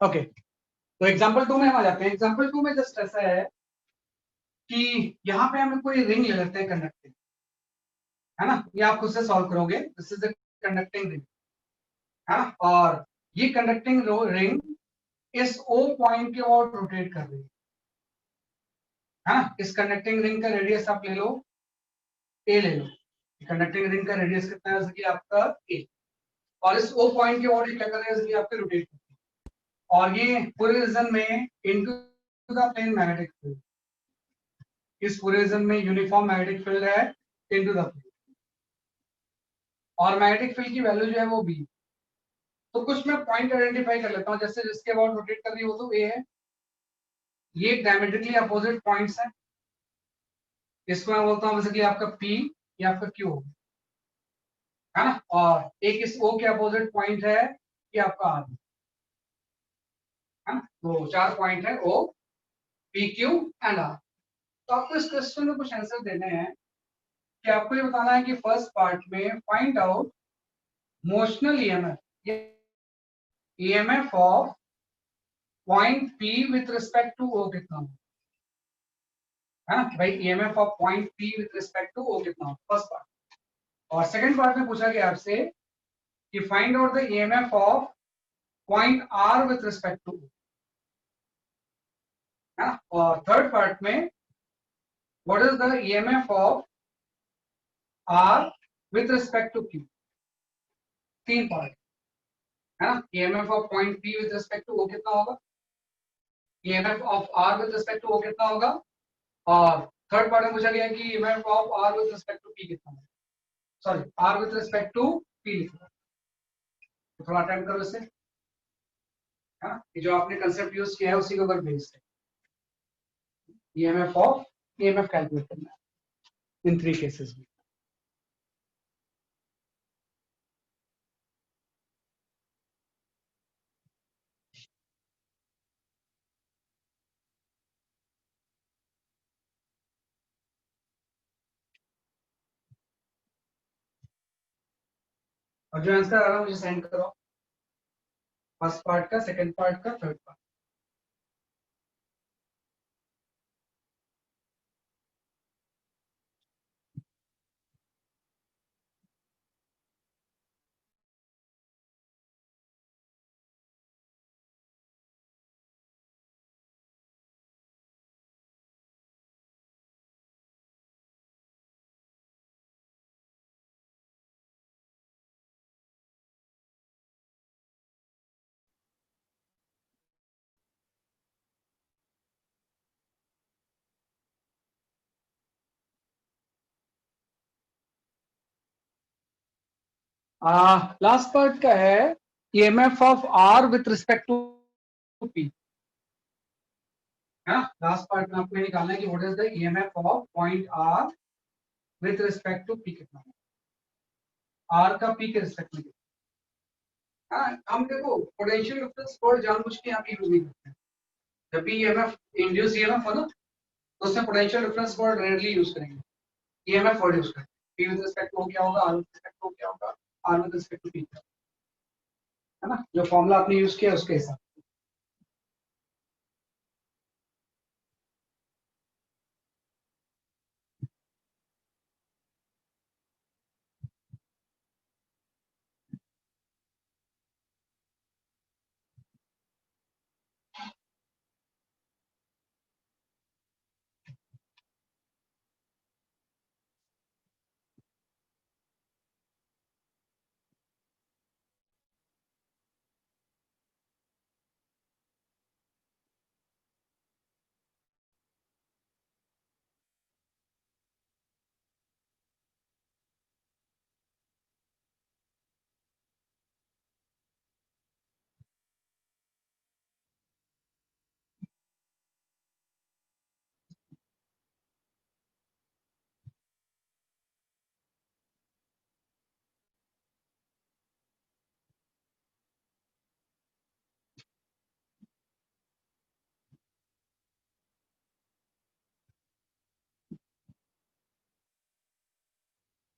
ओके, तो एग्जांपल 2 में हम आ जाते हैं। एग्जांपल 2 में जस्ट ऐसा है कि यहाँ पे हमें कोई रिंग ले लेते हैं कंडक्टिंग, है ना, ये आप खुद से सॉल्व करोगे। This is a conducting ring, है ना, और ये कंडक्टिंग रिंग इस O पॉइंट के ओर रोटेट कर रही है ना। इस कंडक्टिंग रिंग का रेडियस आप ले लो, ए ले लो। कंडक्टिंग रिंग का रेडियस कितना है, जैसे कि आपका ए, और इस O पॉइंट के ओर क्या कर रहे हैं, जैसे कि आपके रोटेट करते हैं, और ये पूरे रीजन में into the plane magnetic field, इस पूरे रीजन में यूनिफॉर्म मैग्नेटिक फील्ड है इनटू द प्लेन, और मैग्नेटिक फील्ड की वैल्यू जो है वो बी। तो कुछ मैं पॉइंट आइडेंटिफाई कर लेता हूँ, जैसे जिसके अबाउट रोटेट कर रही हो तो ए है, ये डायमेट्रिकली अपोजिट पॉइंट्स हैं, इसको मैं बोलता हूँ बेसिकली आपका पी या आपका क्यू, है ना, और एक इस ओ के अपोजिट पॉइंट है ये आपका आर, है ना। तो 4 पॉइंट है ओ, पी, क्यू एंड आर। तो आपको इस क्वेश्चन में कुछ आंसर देने हैं कि आपको ये बताना है कि फर्स्ट पार्ट में find out motional EMF, EMF of point P with respect to O कितना हो, है ना भाई, EMF of point P with respect to O कितना हो, फर्स्ट पार्ट। और सेकंड पार्ट में पूछा गया आपसे कि find out the EMF of point R with respect to, है ना। और थर्ड पार्ट में what is the EMF of R with respect to Q. 3 part, है ना। EMF of point P with respect to O कितना होगा, EMF of R with respect to O कितना होगा, और थर्ड पार्ट में पूछा गया कि EMF of R with respect to P कितना होगा, sorry R with respect to P लिखना। तो थोड़ा अटेम्प्ट करो इसे, है ना, जो आपने कंसेप्ट यूज किया है उसी के ऊपर बेस्ड है। ईएमएफ ऑफ ईएमएफ कैलकुलेट करना है इन 3 केसेस में। और जो आंसर आ रहा है मुझे सेंड करो, फर्स्ट पार्ट का, सेकंड पार्ट का, थर्ड पार्ट। लास्ट पार्ट का है EMF of R with respect to P, है ना। लास्ट पार्ट में आपको ये निकालना है कि what is the EMF of point R with respect to P कितना है, आर का पी के रिस्पेक्ट में कितना। हाँ, हम देखो पोटेंशियल डिफरेंस वर्ड जानबूझ के यहाँ पे यूज नहीं करते हैं। जब भी ईएमएफ इंड्यूस ईएमएफ हो ना, तो उसमें potential difference word rarely use करेंगे, ईएमएफ वर्ड यूज करेंगे। पी विद रिस्पेक्ट टू क्या होगा, आर विद रिस्पेक्ट टू क्या होगा, R with respect to P. है ना, जो फॉर्मूला आपने यूज किया उसके हिसाब।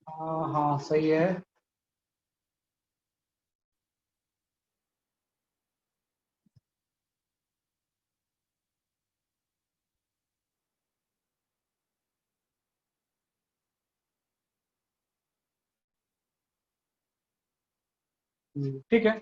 हाँ सही है। ठीक है।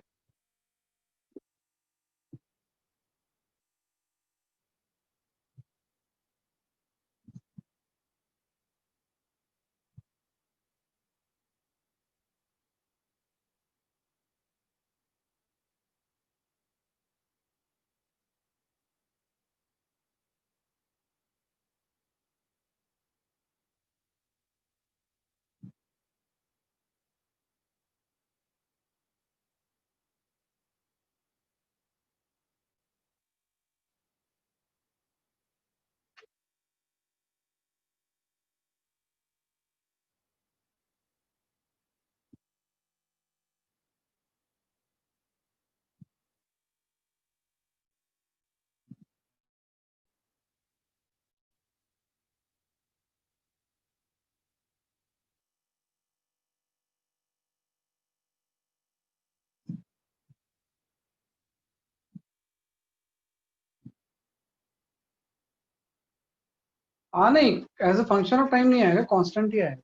हाँ नहीं, as a function of time नहीं आएगा, कांस्टेंट ही आएगा,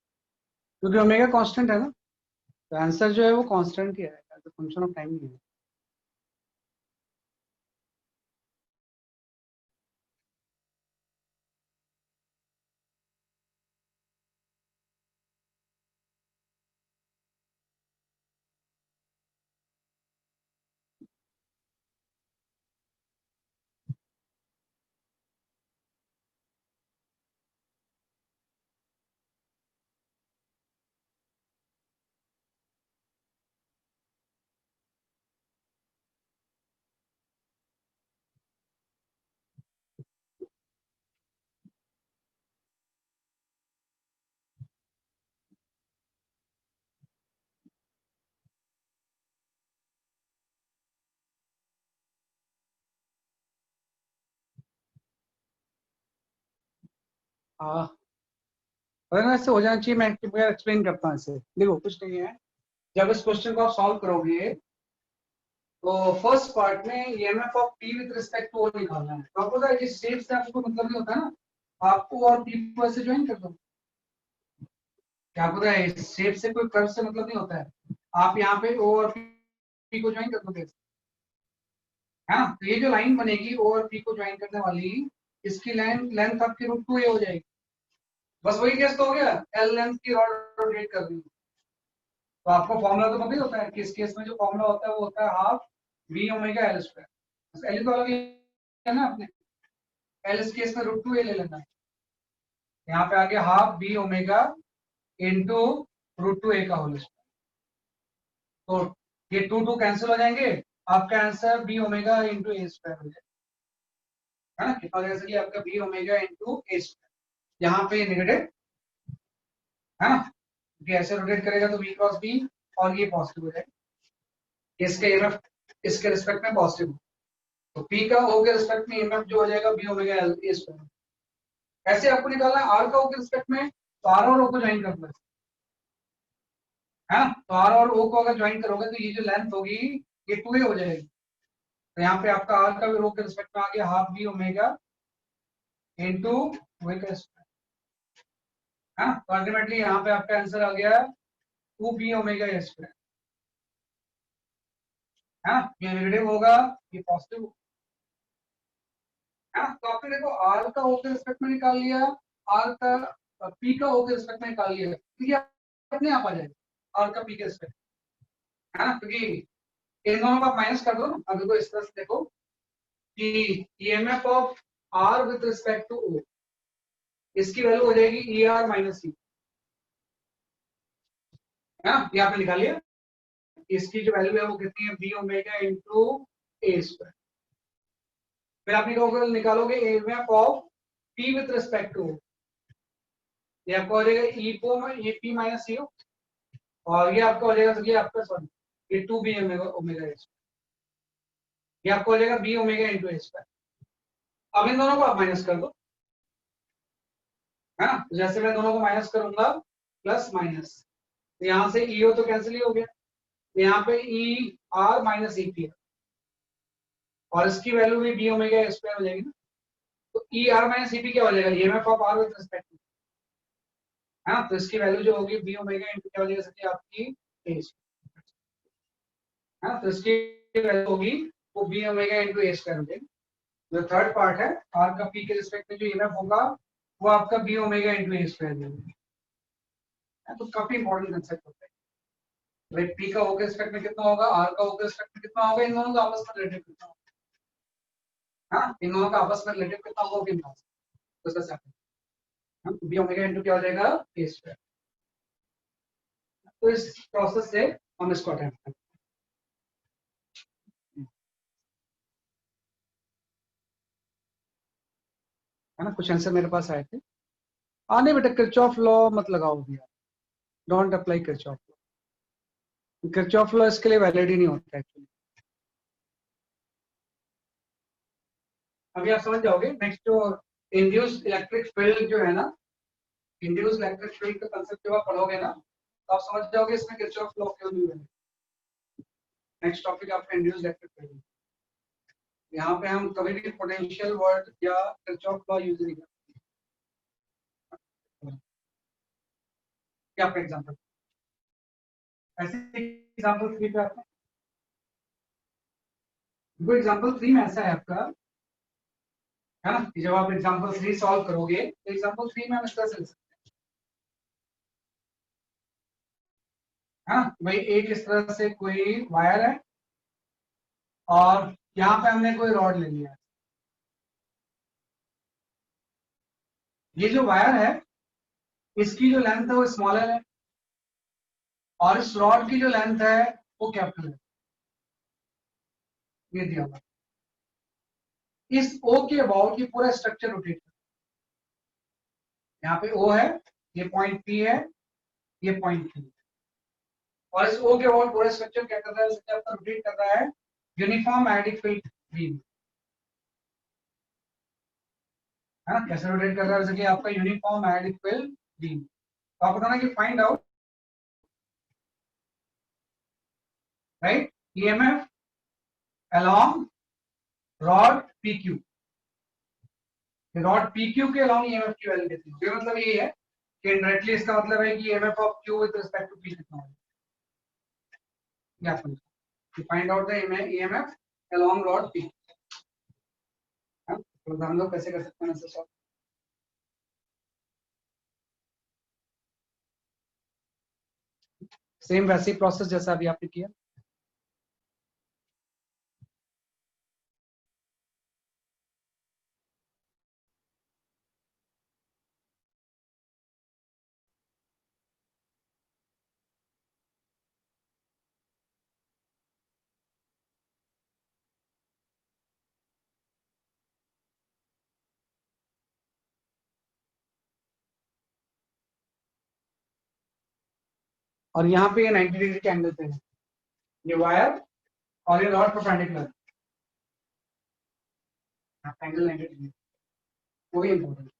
क्योंकि ओमेगा कांस्टेंट है ना। तो आंसर जो है वो कांस्टेंट ही आएगा, as a function of time नहीं है। हाँ, अगर ऐसे हो जाना चाहिए। मैं एक्सप्लेन करता हूँ इसे। देखो कुछ नहीं है, जब इस क्वेश्चन को आप सॉल्व करोगे तो फर्स्ट पार्ट में EMF of P with respect to O निकालना है। तो आपको पता है कि शेप से आपको मतलब नहीं होता है ना, आपको और पी को ऐसे ज्वाइन कर दो। क्या आपको पता है शेप से कोई कर्व से मतलब नहीं होता है। आप यहाँ पे ओ और पी को ज्वाइन कर दोगे, है ना। तो ये जो लाइन बनेगी ओ और पी को ज्वाइन करने वाली, इसकी लेंथ लेंथ आपकी रूट टू ए हो जाएगी। बस वही केस तो हो गया, एल लेंथ की रॉड रोटेट कर दी। तो आपको फॉर्मूला तो पता ही होता है कि इस केस में जो फॉर्मूला होता है वो होता है half V omega L square. बस एल तो अलग है ना अपने, एल इस केस में रूट टू ए ले लेना है। यहाँ पे आगे half B omega into root two A का होल स्क्वायर। तो ये टू टू कैंसिल हो जाएंगे, आपका answer B omega into a square हो जाएगा, है ना। कितना हो जाएगा आपका B omega into a square. यहाँ पे नेगेटिव, है ना, क्योंकि ऐसे रोटेट करेगा तो वी क्रॉस बी, और ये पॉजिटिव हो जाएगा। इसके इनफ इसके रिस्पेक्ट में पॉजिटिव, तो पी का ओ के रिस्पेक्ट में इनफ जो हो जाएगा B omega L a square. ऐसे आपको निकालना है आर का ओ के रिस्पेक्ट में, तो आर और ओ को ज्वाइन करना है ना। तो आर और ओ को अगर ज्वाइन करोगे तो ये जो लेंथ होगी ये 2a हो जाएगी। तो यहाँ पे आपका r का भी रो के रिस्पेक्ट में आ गया हाफ b ओमेगा इंटू वे का स्क्वायर। हाँ, तो अल्टीमेटली यहाँ पे आपका आंसर आ गया 2b ओमेगा a स्क्वायर। हाँ, ये नेगेटिव होगा, ये पॉजिटिव होगा। हाँ, तो आपने देखो r का होकर रिस्पेक्ट में निकाल लिया, r का p का होकर रिस्पेक्ट में निकाल लिया, तो ये अपने आप आ जाएगा r का p के रिस्पेक्ट। हाँ, क्योंकि इन दोनों का माइनस कर दो ना। अब देखो इस तरह से देखो कि EMF of r with respect to o, इसकी वैल्यू हो जाएगी ई आर माइनस ई। ये आपने निकाल लिया, इसकी जो वैल्यू है वो कितनी है B omega into a square. फिर आप निकालोगे EMF of p with respect to, ये आपका हो जाएगा ई को ये p माइनस ई, और ये आपका हो जाएगा, ये आपका सॉरी ये 2b ओमेगा ए स्क्वायर, ये आपका हो जाएगा b omega into a square. अब इन दोनों को आप माइनस कर दो, है ना। जैसे मैं दोनों को माइनस करूंगा प्लस माइनस, तो यहां से ईओ तो कैंसिल ही हो गया, तो यहाँ पे ई आर माइनस ई पी, और इसकी वैल्यू भी बी ओमेगा स्क्वायर हो जाएगी ना। तो E R minus E P क्या हो जाएगा, EMF of R with respect to, हाँ, तो इसकी वैल्यू जो होगी बी ओमेगा इंटू क्या हो जाएगा सर आपकी ए स्क्वायर, हाँ, तो इसकी वैल्यू होगी वो B omega into a square हो जाएगी। जो थर्ड पार्ट है आर का पी के रिस्पेक्ट में जो ईएमएफ होगा वो आपका B omega into a square होगा। तो काफी इंपॉर्टेंट कंसेप्ट होता है भाई, पी का ओ के रिस्पेक्ट में कितना होगा, आर का ओ के रिस्पेक्ट में कितना होगा, इन दोनों का आपस में रिलेटिव कितना होगा। हाँ, इन दोनों का आपस में रिलेटिव कितना होगा कि नहीं, तो इसका सेट हम बी ओमेगा इंटू क्या हो जाएगा ए स्क्वायर। तो इस प्रोसेस से हम इसको अटेम्प्ट करें, है ना। कुछ आंसर मेरे पास आए थे। नहीं बेटा, किरचॉफ लॉ मत लगाओ भैया, don't apply Kirchhoff law. Kirchhoff law इसके लिए वैलिड ही नहीं होता एक्चुअली। अभी आप समझ जाओगे नेक्स्ट जो इंड्यूस इलेक्ट्रिक फील्ड जो है ना, इंड्यूस इलेक्ट्रिक फील्ड का कंसेप्ट जब आप पढ़ोगे ना तो आप समझ जाओगे इसमें किरचॉफ लॉ क्यों नहीं है। नेक्स्ट टॉपिक आपका इंड्यूस इलेक्ट्रिक फील्ड, यहाँ पे हम कभी भी पोटेंशियल वर्ड या किरचॉफ लॉ यूज नहीं करते। क्या फॉर एग्जांपल, ऐसे एग्जांपल 3 पे आपका वो एग्जांपल 3 में ऐसा है आपका, है ना, कि जब आप एग्जांपल 3 सॉल्व करोगे तो एग्जांपल 3 में हम इस तरह से लिख सकते हैं, हाँ भाई एक इस तरह से कोई वायर है और यहाँ पे हमने कोई रॉड ले लिया है। ये जो वायर है इसकी जो लेंथ है वो स्मॉलर है और इस रॉड की जो लेंथ है वो कैपिटल है, ये दिया हुआ। इस ओ के अबाउट ये पूरा स्ट्रक्चर रोटेट कर, यहाँ पे ओ है, ये पॉइंट पी है, ये पॉइंट पी, और इस ओ के अबाउट पूरा स्ट्रक्चर क्या कर रहा है, आपका रोटेट कर रहा है यूनिफॉर्म मैग्नेटिक फील्ड बीम। हाँ, कैसे रोटेट कर रहा है, जैसे कि आपका यूनिफॉर्म मैग्नेटिक फील्ड बीम। तो आप बताना कि find out right EMF along rod PQ, rod PQ के अलोंग ईएमएफ की वैल्यू कितनी है। मतलब ये है कि इनडायरेक्टली इसका मतलब है कि EMF of Q with respect to P कितना होगा, या find out the EMF along rod P. तो हम लोग कैसे कर सकते हैं ऐसे सॉल्व। सेम वैसी प्रोसेस जैसा अभी आपने किया। और यहाँ पे ये 90 डिग्री के एंगल पे है, ये वायर और ये रॉड परपेंडिकुलर, एंगल 90 डिग्री, वो भी इंपॉर्टेंट।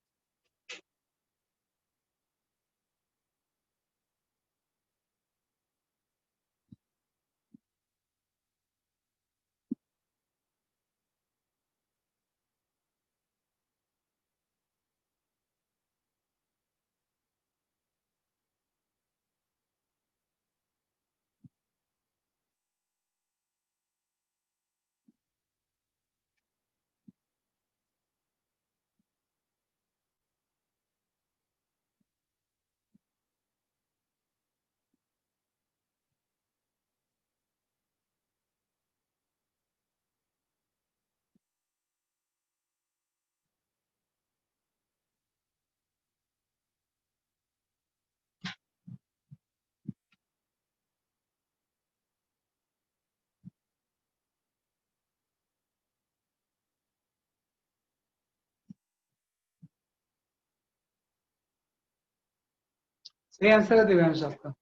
सही आंसर है दिव्यांश आपका।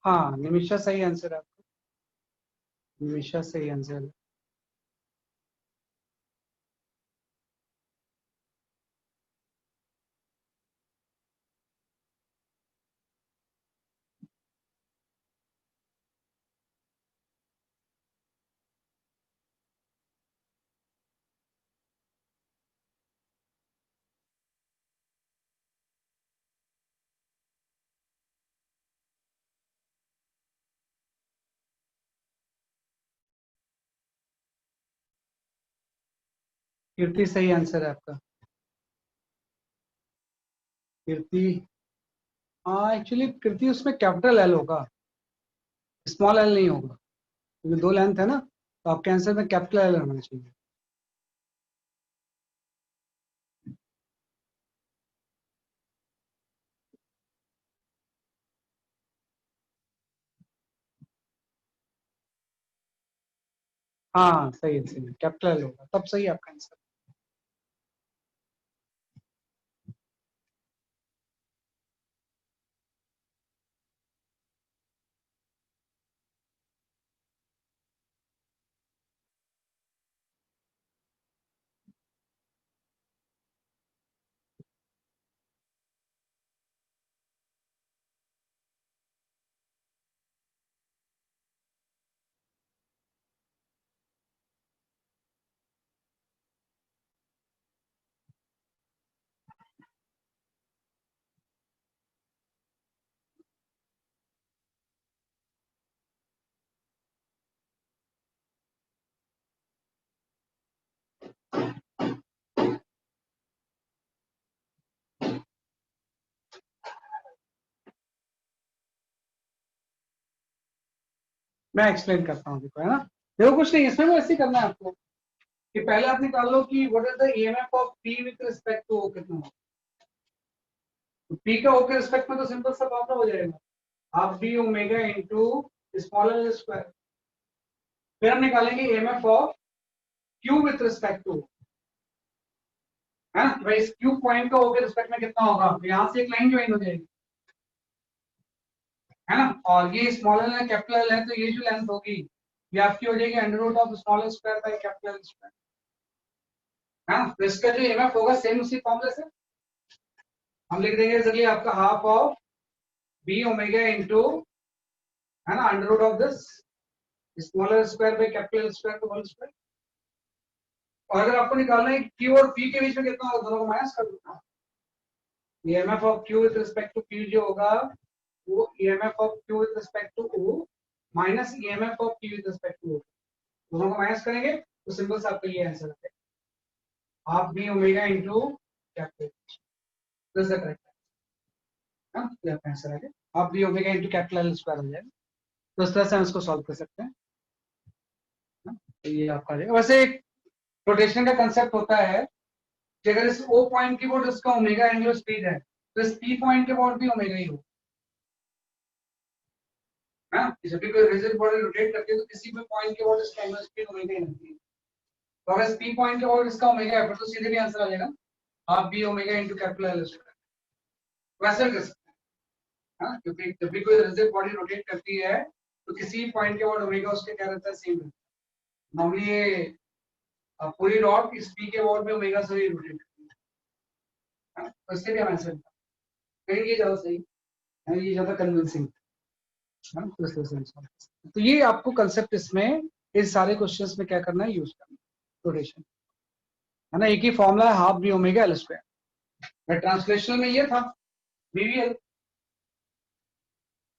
हाँ, निमिषा सही आंसर है आपका। निमिषा सही आंसर है। कीर्ति सही आंसर है आपका। कीर्ति, हाँ एक्चुअली कीर्ति उसमें कैपिटल एल होगा, स्मॉल एल नहीं होगा, क्योंकि दो लेंथ है ना, तो आपके आंसर में कैपिटल एल होना चाहिए। हाँ सही है, सही है, कैपिटल एल होगा तब सही है आपका आंसर। मैं एक्सप्लेन करता हूँ, देखो है ना, देखो कुछ नहीं, इसमें भी ऐसे ही करना है आपको कि पहले आप निकाल लो कि what is the EMF of P with respect to O कितना हो। तो पी का ओ के रिस्पेक्ट में तो सिंपल सा फॉर्मूला हो जाएगा, half B omega into small L square. फिर हम निकालेंगे EMF of Q with respect to, है ना, भाई इस क्यू पॉइंट का ओ के रिस्पेक्ट में कितना होगा, तो यहाँ से एक लाइन ज्वाइन हो जाएगी, है ना, और ये स्मॉल एल है कैपिटल एल है, तो ये जो लेंथ होगी ये आपकी हो जाएगी under root of small L square by capital L square, है ना। तो इसका जो ईएमएफ होगा सेम उसी फॉर्मूले से हम लिख देंगे, चलिए आपका half of B omega into, है ना, under root of this smaller square by capital square का होल स्क्वायर। और अगर आपको निकालना है क्यू और पी के बीच में कितना होगा, दोनों को माइनस कर देना, EMF of Q with respect to P जो होगा वो EMF of Q with respect to O minus EMF of P with respect to O, दोनों को माइनस करेंगे तो सिंपल सा आपका ये आंसर है, half B omega into capital, this is the correct answer, ये आपका आंसर है, half B omega into capital L square हो जाएगा। तो इस तरह से हम इसको सॉल्व कर सकते हैं, तो ये आपका है। वैसे एक रोटेशन का कंसेप्ट होता है कि अगर इस O पॉइंट की बोर्ड इसका ओमेगा एंगुलर स्पीड है तो इस P पॉइंट के बोर्ड भी ओमेगा ही हो, है ना, जब भी कोई रिजिड बॉडी रोटेट करती है तो किसी भी पॉइंट के बोर्ड इसका एंगुलर स्पीड ओमेगा ही रहती है। तो अगर इस P पॉइंट के बोर्ड इसका ओमेगा है फिर तो सीधे भी आंसर आ जाएगा, half B omega into capital L square, वैसे कर सकते हैं, हाँ, क्योंकि जब भी कोई रिजिड बॉडी रोटेट करती है तो किसी पॉइंट के बोर्ड ओमेगा उसके क्या रहता है, सेम रहता है। नॉर्मली ये पूरी रॉड इस P के बोर्ड में ओमेगा से ही रोटेट करती है, तो इससे भी हम आंसर करेंगे, ये ज्यादा सही है, ये ज्यादा कन्विंसिंग। है ना, तो ये आपको कंसेप्ट इसमें इस सारे क्वेश्चंस में क्या करना है, यूज करना रोटेशन, है ना। एक ही फॉर्मूला है, half B omega L square. Translational में ये था बीवीएल,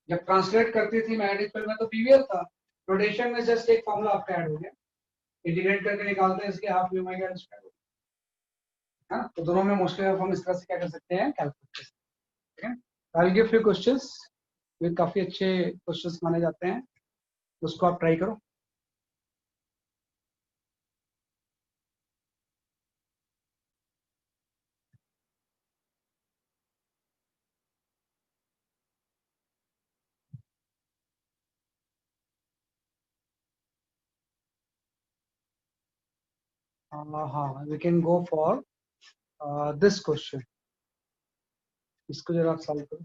जब ट्रांसलेट करती थी मैग्नेटिक फील्ड में तो बीवीएल था। रोटेशन में जस्ट एक फॉर्मूला आपका ऐड हो गया, इंटीग्रेट करके निकालते हैं इसके half B omega L square, है ना। तो दोनों में मोस्टली हम इस तरह से क्या कर सकते हैं, कैलकुलेट कर सकते हैं। I will give few questions, ये काफी अच्छे क्वेश्चंस माने जाते हैं, उसको आप ट्राई करो। हाँ, we can go for this question, इसको जरा आप सॉल्व करो।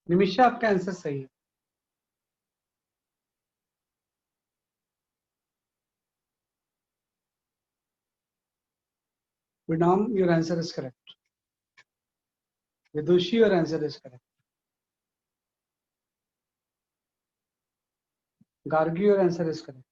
निमिषा, आपका आंसर सही है। Vinam, your answer is correct. Vidushi, your answer is correct. Gargi, your answer is correct.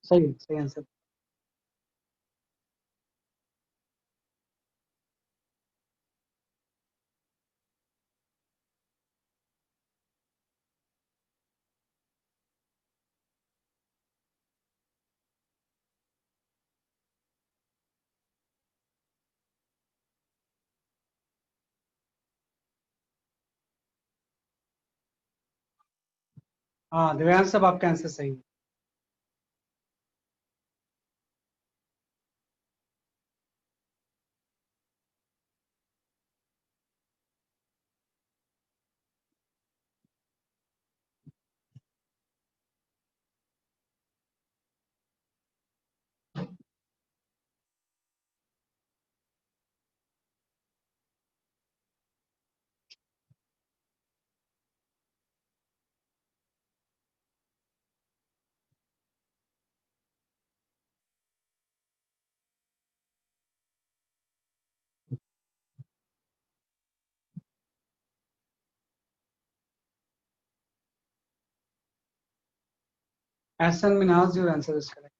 सही है, सही आंसर। हाँ, दिव्यांश, सब आपका आंसर सही है। Hassan Minhas, your answer is correct.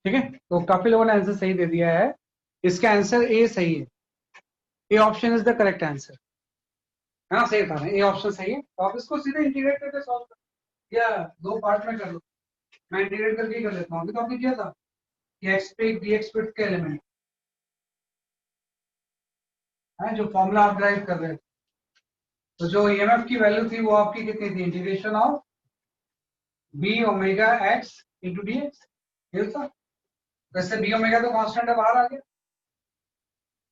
ठीक है, तो काफी लोगों ने आंसर सही दे दिया है। इसका आंसर ए सही है। A option is the correct answer. हाँ सही था, ए ऑप्शन सही है। तो आप इसको सीधे इंटीग्रेट करके सॉल्व कर, या दो पार्ट में कर लो। मैं इंटीग्रेट करके ही कर लेता हूँ। अभी तो आपने किया था कि एक्स पे डीएक्स पे के एलिमेंट है, जो फॉर्मूला आप ड्राइव कर रहे थे। तो जो ईएमएफ की वैल्यू थी वो आपकी कितनी थी? Integration of B omega x into d x, ये था। वैसे बी ओमेगा तो कांस्टेंट है, बाहर आ गया।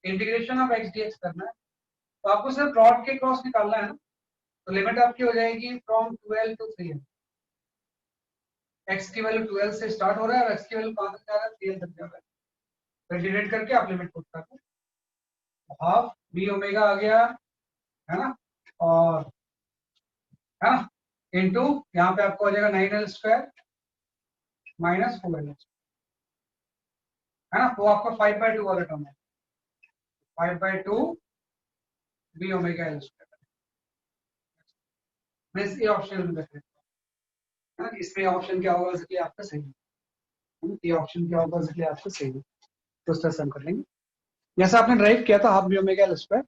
Integration of x D x करना है, तो आपको सिर्फ रॉड के क्रॉस निकालना है ना। तो लिमिट आपकी हो जाएगी फ्रॉम 12 टू 3। एक्स की वैल्यू 12 से स्टार्ट हो रहा है और एक्स की वैल्यू कहां तक जा रहा है? 3 तक जा रहा है। तो इंटीग्रेट करके आप लिमिट पुट कर दो, हाफ बी ओमेगा आ गया, है ना, और है ना, इंटू यहाँ पे आपको हो जाएगा 9l स्क्वायर माइनस 4l, है ना। तो आपका 5/2 वाला टर्म है, 5/2 बी ओमेगा एल स्क्वायर। मैं ये ऑप्शन में रख देता हूँ, है ना। इसमें ऑप्शन क्या होगा इसलिए आपका सही है, ये ऑप्शन क्या होगा इसलिए आपका सही है। तो इस तरह से हम कर लेंगे, जैसा आपने ड्राइव किया था half B omega L square,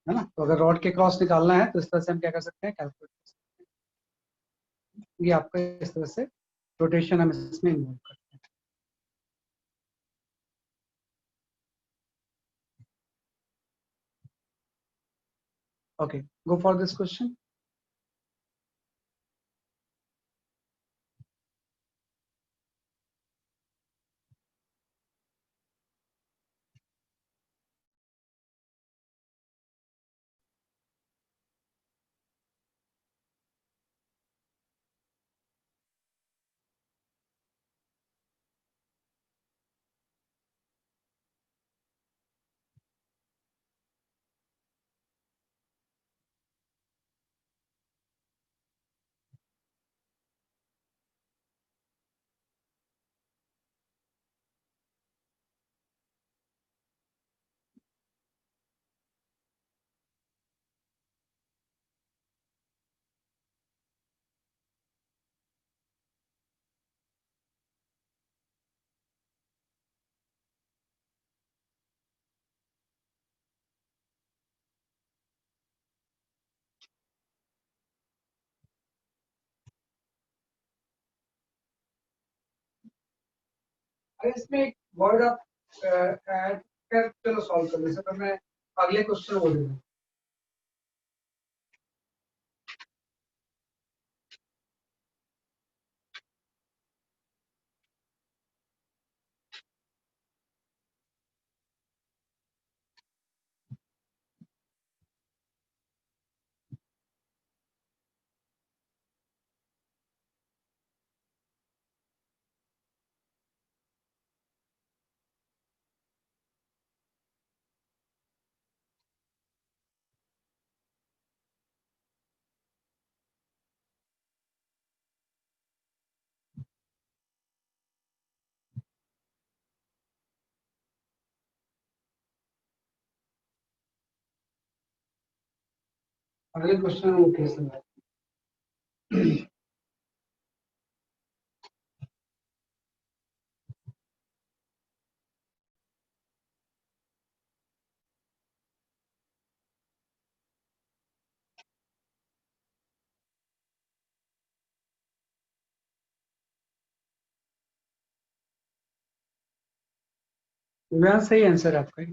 है ना। तो अगर रॉड के क्रॉस निकालना है तो इस तरह से हम क्या कर सकते हैं, कैलकुलेट कर सकते हैं। ये आपका इस तरह से रोटेशन हम इसमें इन्वॉल्व करते हैं। Okay, go for this question. अरे इसमें एक वर्ड आप ऐड कर, चलो सॉल्व कर ले, तो मैं अगले क्वेश्चन बोलूंगा। अगले क्वेश्चन वो कैसे है? वह सही आंसर है आपका।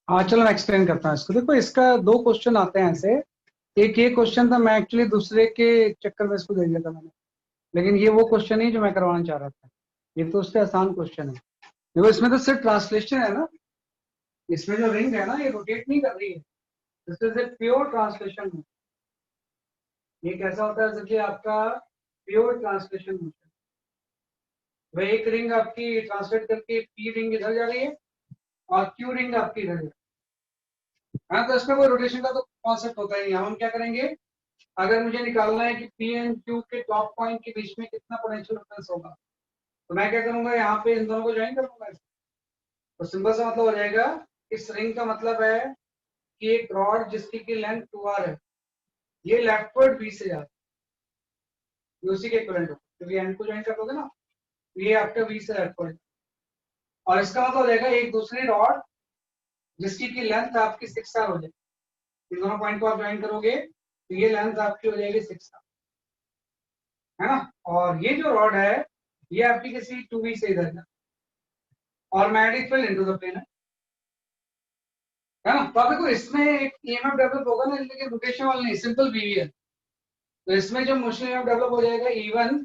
हाँ चलो मैं एक्सप्लेन करता हूँ इसको। देखो इसका दो क्वेश्चन आते हैं ऐसे। एक ये क्वेश्चन था, मैं एक्चुअली दूसरे के चक्कर में इसको दे दिया था मैंने, लेकिन ये वो क्वेश्चन नहीं जो मैं करवाना चाह रहा था। ये तो उससे आसान क्वेश्चन है। देखो इसमें तो सिर्फ ट्रांसलेशन है ना, इसमें जो रिंग है ना ये रोटेट नहीं कर रही है। This is a pure translation. ये कैसा होता है जैसे कि आपका प्योर ट्रांसलेशन मोशन। वह एक रिंग आपकी ट्रांसलेट करके पी रिंग इधर जा रही है और क्यू रिंग आपकी इधर है। हाँ तो इसमें कोई रोटेशन का तो कॉन्सेप्ट होता ही नहीं। हम क्या करेंगे, अगर मुझे निकालना है कि पी एंड क्यू के टॉप पॉइंट के बीच में कितना पोटेंशियल डिफरेंस होगा, तो मैं क्या करूंगा, यहाँ पे इन दोनों को ज्वाइन कर दूंगा। तो सिंपल सा मतलब हो जाएगा, इस रिंग का मतलब है कि एक रॉड जिसकी की लेंथ 2r है, ये लेफ्टवर्ड बी से जा रहा है, उसी के इक्विवेलेंट होगा क्योंकि एंड को ज्वाइन कर दोगे ना, ये आपका वी से लेफ्टवर्ड। और इसका मतलब हो जाएगा एक दूसरी रॉड जिसकी की लेंथ आपकी 6r हो जाएगी। इन दोनों पॉइंट को आप ज्वाइन करोगे तो ये लेंथ आपकी हो जाएगी 6r, है ना। और ये जो रॉड है ये आपकी किसी 2v से इधर है और magnetic field into the plane है ना। तो आपको इसमें एक ईएमएफ डेवलप होगा ना, लेकिन रोटेशन वाला नहीं, सिंपल बीवी है। तो इसमें जो मोशन ईएमएफ डेवलप हो जाएगा E1,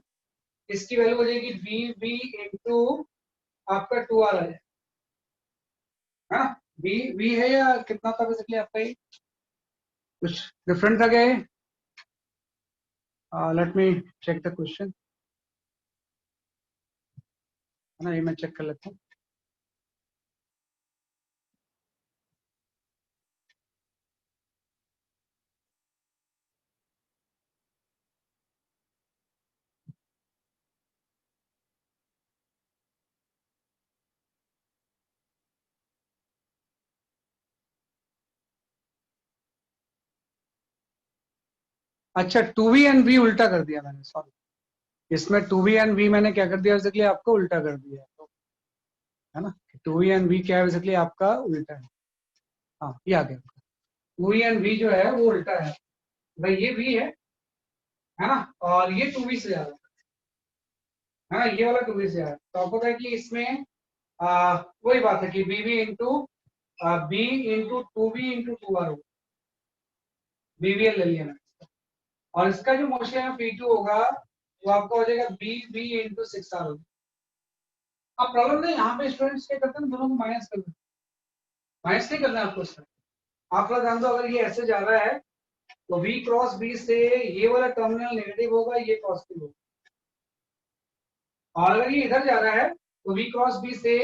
इसकी वैल्यू हो जाएगी वी इनटू आपका 2r आ जाएगा, है ना। वी है या कितना था बेसिकली आपका, ये कुछ डिफरेंट था क्या ये? Let me check the question, है ना, ये मैं चेक कर लेता हूँ। अच्छा 2v एंड v उल्टा कर दिया मैंने, सॉरी। इसमें 2v एंड v मैंने क्या कर दिया बेसिकली, आपको उल्टा कर दिया, है ना। 2v एंड v क्या है बेसिकली, आपका उल्टा है। हाँ ये आ गया, 2v एंड v जो है वो उल्टा है। भाई ये v है ना, और ये 2v से जा रहा है ना, ये वाला 2v से आ रहा है। तो आपको पता है कि इसमें वही बात है कि bv into B into 2v into 2r होगा, bvl ले लिया मैंने। और इसका जो मोशन है p2 होगा वो आपका हो जाएगा bv इंटू 6r होगा। अब प्रॉब्लम नहीं, यहाँ पे स्टूडेंट्स क्या करते हैं, दोनों को माइनस कर देते हैं। माइनस नहीं करना है आपको इसमें। आप लोग जान दो, अगर ये ऐसे जा रहा है तो v क्रॉस b से ये वाला टर्मिनल नेगेटिव होगा, ये पॉजिटिव होगा। और अगर ये इधर जा रहा है तो v क्रॉस b से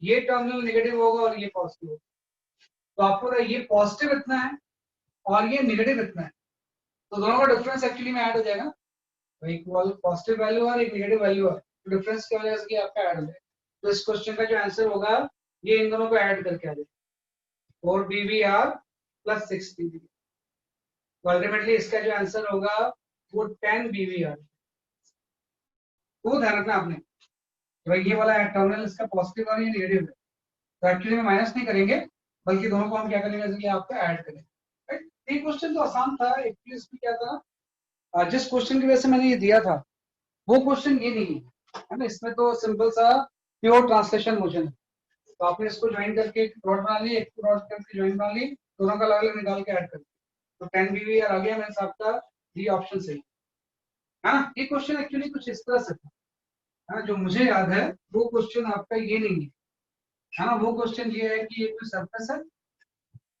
ये टर्मिनल नेगेटिव होगा और ये पॉजिटिव होगा। तो आपको ये पॉजिटिव इतना है और ये नेगेटिव इतना है, तो दोनों का डिफरेंस एक्चुअली में ऐड हो जाएगा। तो एक पॉजिटिव वैल्यू और एक नेगेटिव वैल्यू है, तो डिफरेंस की वजह से आपका ऐड हो जाएगा। तो इस क्वेश्चन का जो आंसर होगा ये इन दोनों को ऐड करके आ जाएगा, 4 BVR प्लस 6 BVR। तो अल्टीमेटली इसका जो आंसर होगा वो 10 BVR। वो ध्यान रखना आपने, तो ये वाला टर्मिनल इसका पॉजिटिव और ये नेगेटिव है, तो एक्चुअली में माइनस नहीं करेंगे, बल्कि दोनों को हम क्या करेंगे, जैसे कि आपको ऐड करेंगे। राइट, ये क्वेश्चन तो आसान था एक्चुअली। इसमें क्या था, जिस क्वेश्चन की वजह से मैंने ये दिया था वो क्वेश्चन ये नहीं है ना। इसमें तो सिंपल सा प्योर ट्रांसलेशन मोशन है। तो आपने इसको ज्वाइन करके एक रॉड बना ली, एक रॉड करके ज्वाइन बना ली, दोनों का अलग अलग निकाल के ऐड कर, तो 10 BVR आ गया। मैंने आपका डी ऑप्शन सही है ना। ये क्वेश्चन एक्चुअली कुछ इस तरह से था, है ना। जो मुझे याद है वो क्वेश्चन आपका ये नहीं है ना। वो क्वेश्चन ये है कि ये कोई सरफेस है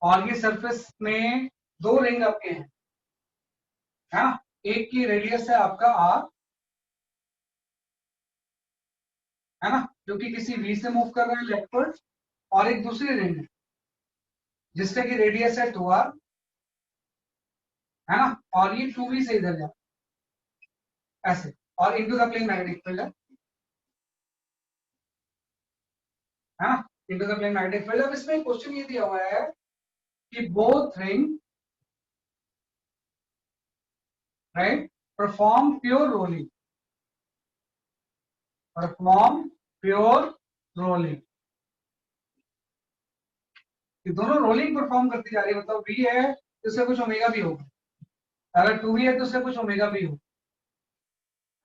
और ये सरफेस में दो रिंग आपके हैं, है ना। एक की रेडियस है आपका आर, है ना, जो कि किसी वी से मूव कर रहे हैं लेफ्टवर्ड, और एक दूसरी रिंग है जिसका की रेडियस है 2r, है ना, और ये 2v से इधर जा ऐसे, और into the plane magnetic field है ना, into the plane magnetic field. अब इसमें क्वेश्चन ये दिया हुआ है कि both ring right perform pure rolling, perform pure rolling. ये दोनों रोलिंग परफॉर्म करती जा रही है, मतलब v है तो उससे कुछ ओमेगा भी होगा, अगर 2v है तो उससे कुछ ओमेगा भी होगा,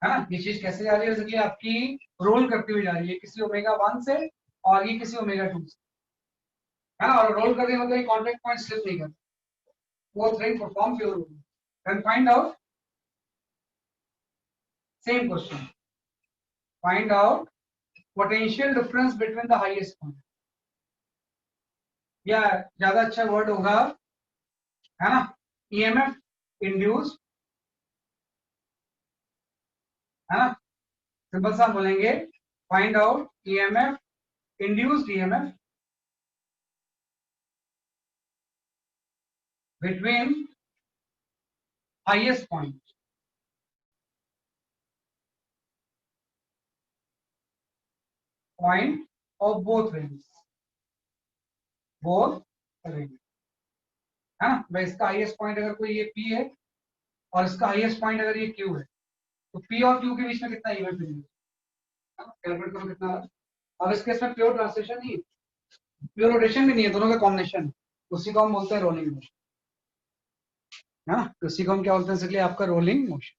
है ना। ये चीज कैसे जा रही है, जैसे कि आपकी रोल करती हुई जा रही है किसी ओमेगा 1 से और ये किसी ओमेगा 2 से, है ना, और रोल कर दिया मतलब कॉन्टैक्ट पॉइंट स्लिप नहीं करता. Fourth ring perform pure rolling. Then find out same question. Find out potential difference between the highest point. या ज्यादा अच्छा वर्ड होगा, है ना, ईएमएफ इंड्यूस्ड, है ना, सिंपल सा बोलेंगे find out EMF induced EMF between highest point point of both range, both range, है ना भाई. इसका हाईएस्ट पॉइंट अगर कोई ये पी है और इसका हाईएस्ट पॉइंट अगर ये क्यू है, तो पी और क्यू के बीच में कितना ईएमएफ इंड्यूस, कैलकुलेट करो कितना. अब इस केस में प्योर ट्रांसलेशन नहीं, प्योर रोटेशन भी नहीं है, दोनों का कॉम्बिनेशन, उसी को हम बोलते हैं रोलिंग मोशन, है ना. तो उसी को हम क्या बोलते हैं, इसलिए आपका रोलिंग मोशन.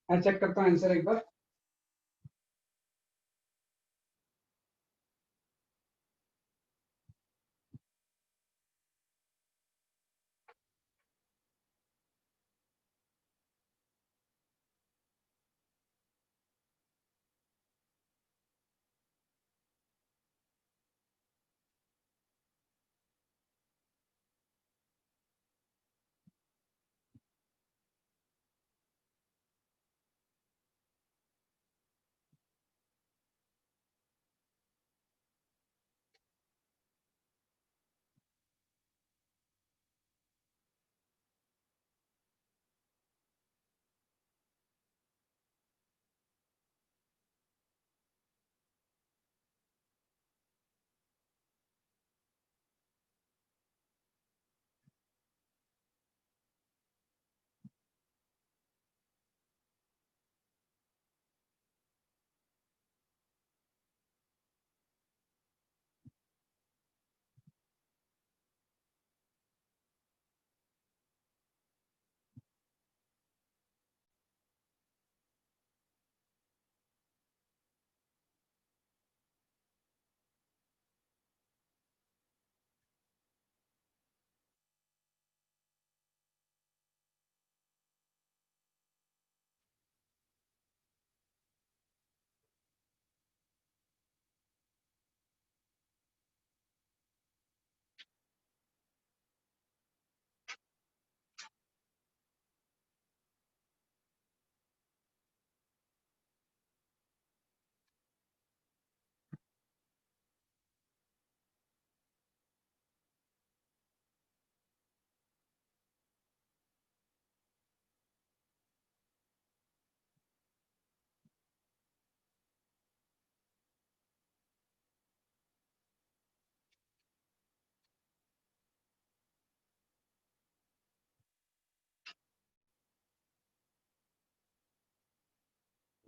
मैं चेक करता हूँ आंसर एक बार.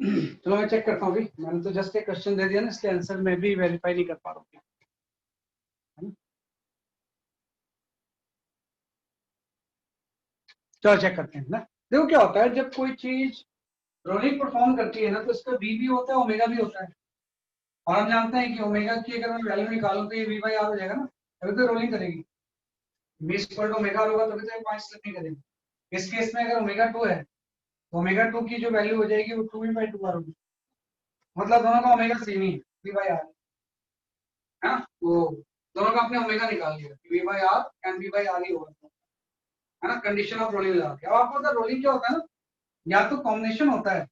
चलो मैं चेक करता हूँ अभी, मैंने तो जस्ट एक क्वेश्चन दे दिया ना, इसलिए आंसर मैं भी वेरीफाई नहीं कर पा रहा हूँ। चलो चेक करते हैं ना। देखो क्या होता है, जब कोई चीज रोलिंग परफॉर्म करती है ना, तो इसका वी भी होता है, ओमेगा भी होता है। और हम जानते हैं कि ओमेगा की अगर मैं वैल्यू निकालूं तो ये वी बाई आर हो जाएगा ना, तभी तो रोलिंग करेगी। वी इक्वल टू ओमेगा होगा तभी तो ये पॉइंट स्लिप नहीं करेगी। इस केस में अगर ओमेगा 2 है तो ओमेगा 2 की जो वैल्यू हो जाएगी वो 2v/2r होगी। मतलब दोनों का ओमेगा सेम ही है, वी बाई आर है ना। वो दोनों का अपने ओमेगा निकाल लिया, V by R and V by R ही होगा, है ना। कंडीशन ऑफ रोलिंग लगा के। अब आपको पता है रोलिंग क्या होता है ना, या तो कॉम्बिनेशन होता है,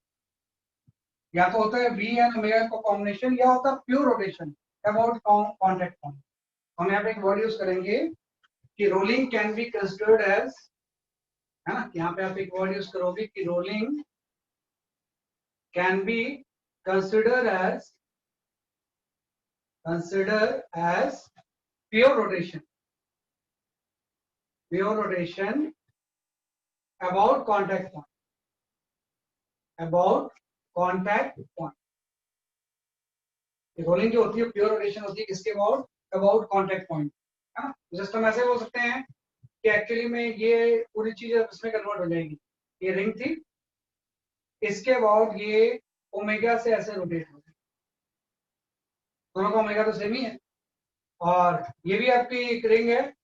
या तो होता है वी एंड ओमेगा का कॉम्बिनेशन, या होता है pure rotation about contact point. हम यहाँ पे एक वर्ड यूज करेंगे कि rolling can be considered as, है ना, यहाँ पे आप एक वर्ड यूज करोगे कि rolling can be considered as pure rotation about contact point. Rolling जो होती है प्योर रोटेशन होती है किसके अबाउट कॉन्टैक्ट पॉइंट, है ना। जस्ट हम ऐसे बोल सकते हैं कि एक्चुअली में ये पूरी चीज इसमें कन्वर्ट हो जाएगी। ये रिंग थी, इसके बाद ये ओमेगा से ऐसे रोटेट हो गई, दोनों का ओमेगा तो सेम ही है। और ये भी आपकी एक रिंग है,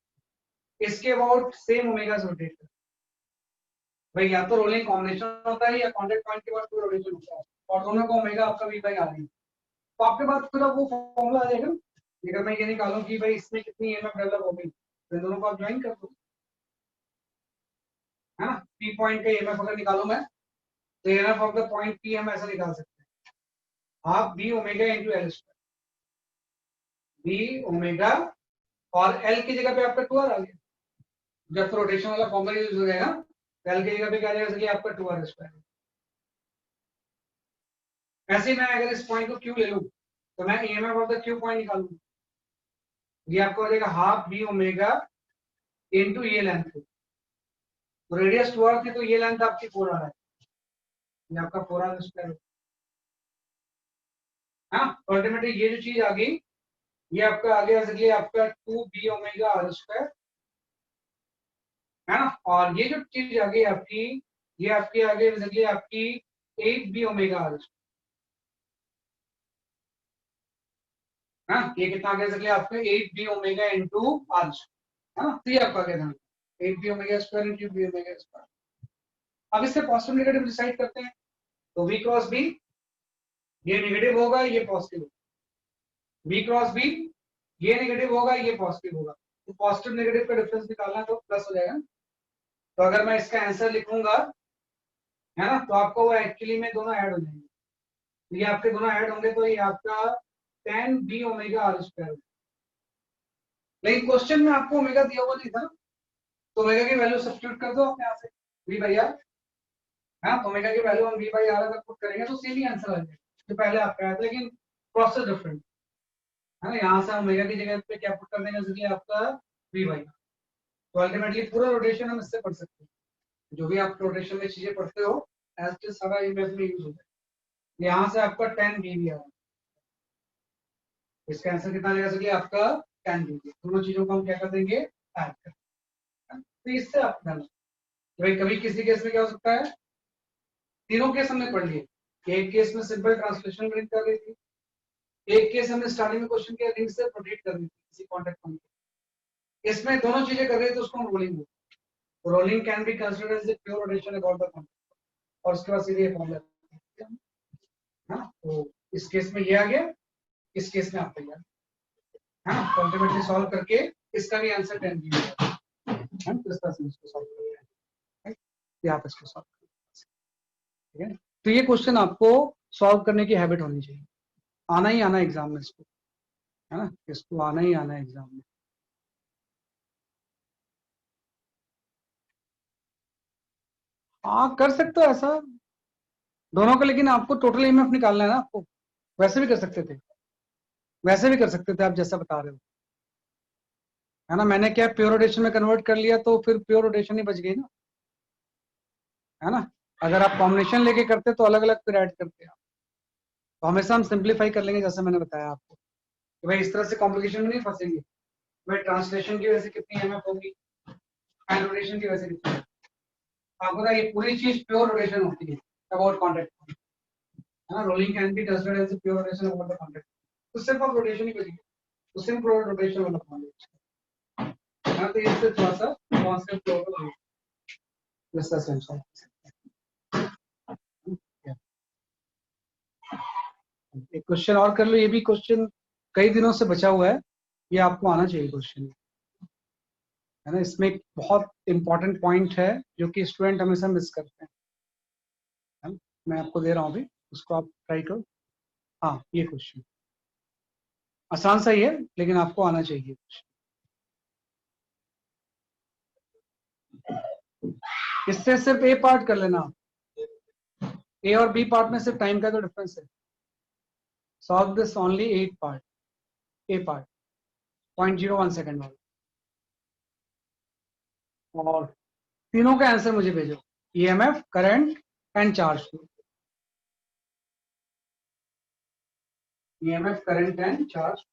इसके अबाउट सेम ओमेगा से रोटेट कर। भाई या तो रोलिंग कॉम्बिनेशन होता है या कॉन्टैक्ट पॉइंट के बाद कोई रोटेशन होता है, और दोनों का ओमेगा आपका वी बाई आर है। तो आपके पास पूरा वो फॉर्मूला आ जाएगा। अगर मैं ये निकालूं कि भाई इसमें कितनी ईएमएफ डेवलप हो गई, तो दोनों को आप ज्वाइन कर दो, है ना। पी पॉइंट का ईएमएफ अगर निकालूं मैं, तो EMF of the point P हम ऐसा निकाल सकते हैं, half B omega into L square, B omega, और एल की जगह पे आपका 2r आ गया। जब रोटेशन वाला फॉर्मूला यूज हो जाएगा, तो एल की जगह पे क्या आ जाएगा, इसलिए आपका 2r स्क्वायर। ऐसे ही मैं अगर इस पॉइंट को क्यू ले लूं, तो मैं EMF of the Q point निकालूंगा, ये आपको हो जाएगा हाफ बी ओमेगा इंटू ये लेंथ, तो रेडियस 2r थी तो ये लेंथ आपकी 4r है, ये आपका 4r स्क्वायर। हाँ, अल्टीमेटली ये जो चीज आ गई, ये आपका आ गया इसलिए आपका 2b ओमेगा आर स्क्वायर, है ना। और ये जो चीज आ गई आपकी, ये आपकी आ गई इसलिए आपकी 8b ओमेगा आर स्क्वायर। हाँ, ये कितना आ गया इसलिए आपका 8b omega into are square, है ना। तो ये आपका क्या था, 8b omega square into b omega square. अब इससे पॉजिटिव नेगेटिव डिसाइड करते हैं, तो v क्रॉस b, ये नेगेटिव होगा ये पॉजिटिव होगा, v क्रॉस b, ये नेगेटिव होगा ये पॉजिटिव होगा, तो पॉजिटिव नेगेटिव का डिफरेंस निकालना है तो प्लस हो जाएगा। तो अगर मैं इसका आंसर लिखूंगा, है ना, तो आपको वो एक्चुअली में दोनों ऐड हो जाएंगे, ये आपके दोनों ऐड होंगे तो ये आपका 10b ओमेगा आर स्क्वायर। लेकिन क्वेश्चन में आपको ओमेगा दिया हुआ नहीं था, तो ओमेगा की वैल्यू सब्स्टिट्यूट कर दो अपने यहाँ से, v बाई आर, हाँ, तो ओमेगा की वैल्यू हम v बाई आर अगर पुट करेंगे तो सेम ही आंसर आ जाएगा जो पहले आपका आया था, लेकिन प्रोसेस डिफरेंट है ना। यहाँ से ओमेगा की जगह पे क्या पुट कर देंगे, इसलिए आपका v बाई आर। तो अल्टीमेटली पूरा रोटेशन हम इससे पढ़ सकते हैं, जो भी आप रोटेशन में चीजें पढ़ते हो एज के सारा इमेज में यूज होता है। यहाँ से आपका 10 bv आया, इसका आंसर कितना आएगा, इसलिए आपका 10 bv। दोनों चीजों को हम क्या कर देंगे, ऐड कर देंगे। तो इससे आप जाना कि भाई कभी किसी केस में क्या हो सकता है, तीनों केस हमने पढ़ लिए। एक केस में सिंपल ट्रांसलेशन रिंग कर रही थी, एक केस हमने स्टार्टिंग में क्वेश्चन किया रिंग से रोटेट कर रही थी किसी कॉन्टैक्ट पॉइंट। इसमें दोनों चीजें कर रही है तो उसको हम रोलिंग बोलते हैं। Rolling can be considered as a pure rotation about the contact, और उसके बाद सीधे फॉर्मूला, हाँ। तो इस केस में ये आ गया, इस केस में आपका ये आ गया, हाँ। तो अल्टीमेटली सॉल्व करके इसका भी आंसर 10 बी है, तो इस तरह से इसको सॉल्व करेंगे, यहाँ पे इसको सॉल्व करेंगे, ठीक है। तो ये क्वेश्चन आपको सॉल्व करने की हैबिट होनी चाहिए, आना ही आना एग्जाम में इसको, है ना, इसको आना ही आना एग्जाम में। हाँ कर सकते हो ऐसा दोनों का, लेकिन आपको टोटल ईएमएफ निकालना है ना आपको। वैसे भी कर सकते थे, वैसे भी कर सकते थे आप जैसा बता रहे हो, है ना। मैंने क्या प्योर रोटेशन में कन्वर्ट कर लिया तो फिर प्योर रोटेशन ही बच गई ना, है ना। अगर आप कॉम्बिनेशन लेके करते तो अलग अलग फिर ऐड करते हैं। तो हमेशा हम सिंप्लीफाई कर लेंगे, जैसे मैंने बताया आपको कि भाई इस तरह से कॉम्प्लिकेशन में नहीं फंसेंगे। भाई ट्रांसलेशन की वजह से कितनी एमएफ होगी, एंड रोटेशन की वजह से कितनी, आपको पता है ये पूरी चीज प्योर रोटेशन होती है अबाउट कॉन्टैक्ट, है ना। Rolling can be considered as pure rotation about the contact. तो सिर्फ आप रोटेशन ही करिए, तो सिंपल रोटेशन वाला पॉइंट है ना। तो इससे थोड़ा सा कॉन्सेप्ट होगा जैसा सेंस है। एक क्वेश्चन और कर लो, ये भी क्वेश्चन कई दिनों से बचा हुआ है, ये आपको आना चाहिए क्वेश्चन, है ना। इसमें एक बहुत इंपॉर्टेंट पॉइंट है जो कि स्टूडेंट हमेशा मिस करते हैं, है ना? मैं आपको दे रहा हूँ अभी, उसको आप ट्राई करो। हाँ, ये क्वेश्चन आसान सा ही है, लेकिन आपको आना चाहिए। इससे सिर्फ ए पार्ट कर लेना, ए और बी पार्ट में सिर्फ टाइम का तो डिफरेंस है। Solve this only 8 part, A part 0.01 second और तीनों का आंसर मुझे भेजो, EMF, current and charge flow. EMF, current and charge.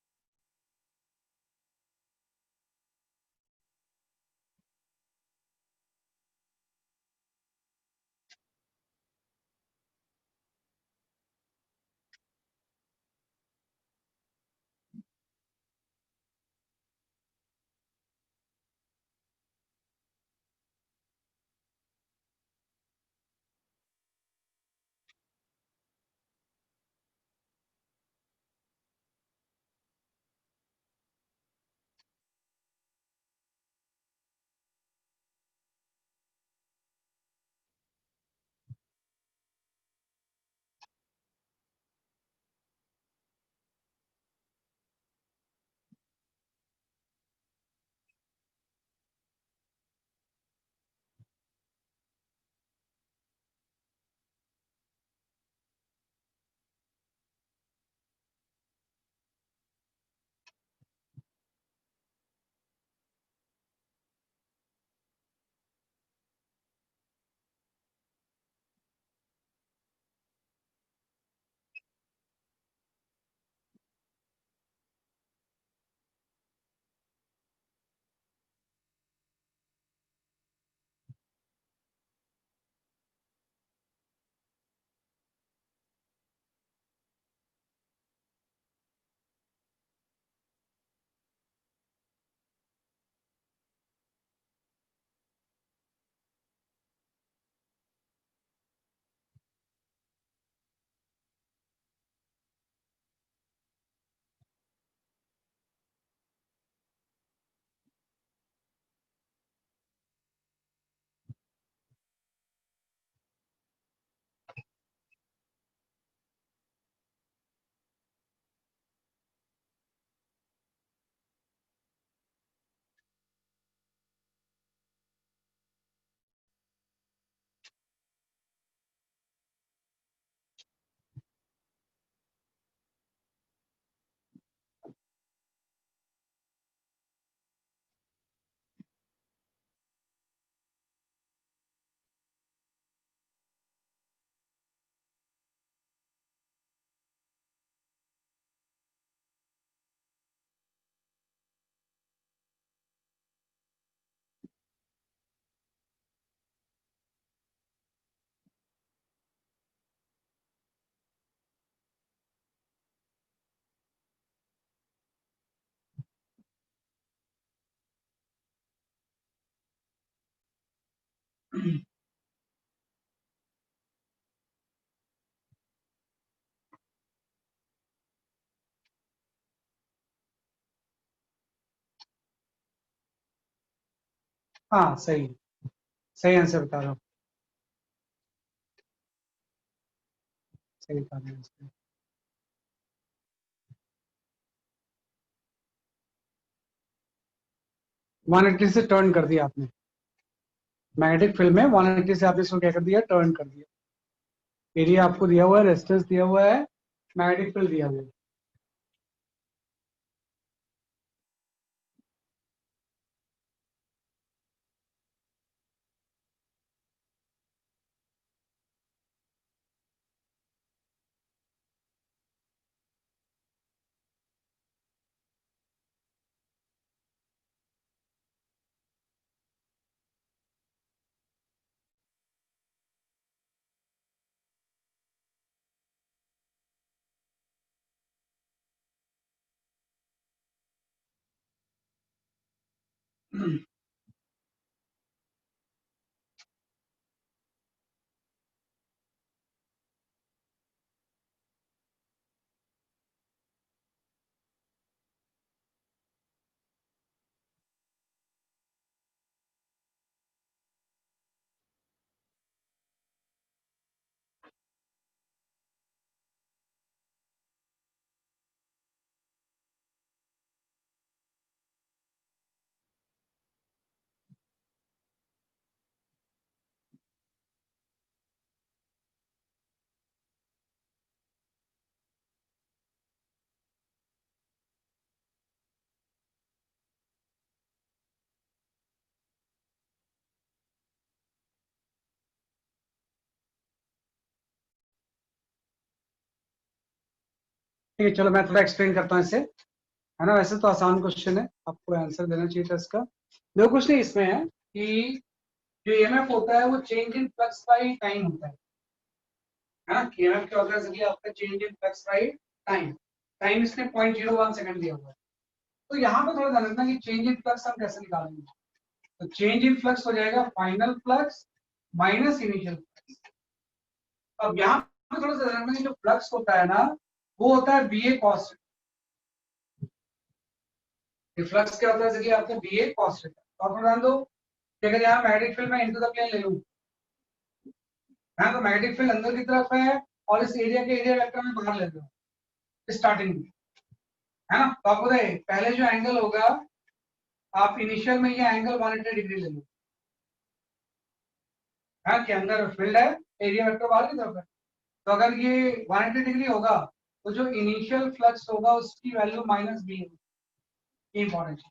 हाँ, सही, सही आंसर बता रहा हूँ, सही बता रहे हैं। 180 से टर्न कर दिया आपने, मैग्नेटिक फील्ड में 180 से आपने इसको क्या कर दिया, टर्न कर दिया। एरिया आपको दिया हुआ है, रेजिस्टेंस दिया हुआ है, मैग्नेटिक फील्ड दिया हुआ है। ठीक है, चलो मैं थोड़ा एक्सप्लेन करता हूँ इसे, है ना। वैसे तो आसान क्वेश्चन है, आपको आंसर देना चाहिए था इसका। जो कुछ नहीं इसमें है कि जो ईएमएफ होता है वो change in flux by time होता है ना। ईएमएफ क्या होता है कि आपका change in flux by time, time इसने 0.01 सेकंड दिया हुआ है। तो यहाँ पे थोड़ा ध्यान रखना कि चेंज इन फ्लक्स हम कैसे निकालेंगे। तो चेंज इन फ्लक्स हो जाएगा final flux minus initial flux. अब यहाँ पे थोड़ा सा ध्यान रखना कि जो फ्लक्स होता है ना वो होता है बीए कॉस। फ्लक्स क्या होता है कि आपका बीए कॉस है। और ध्यान दो कि अगर यहाँ मैग्नेटिक फील्ड में इनटू द प्लेन ले लूं, हाँ, तो मैग्नेटिक फील्ड अंदर की तरफ है और इस एरिया के एरिया वेक्टर में बाहर लेते हो स्टार्टिंग में, है ना। तो आपको पहले जो एंगल होगा, आप इनिशियल में ये एंगल 180 डिग्री ले लो, हाँ, कि अंदर फील्ड है, एरिया वेक्टर बाहर की तरफ है। तो अगर ये 180 डिग्री होगा तो जो इनिशियल फ्लक्स होगा उसकी वैल्यू माइनस बी है। इंपॉर्टेंट।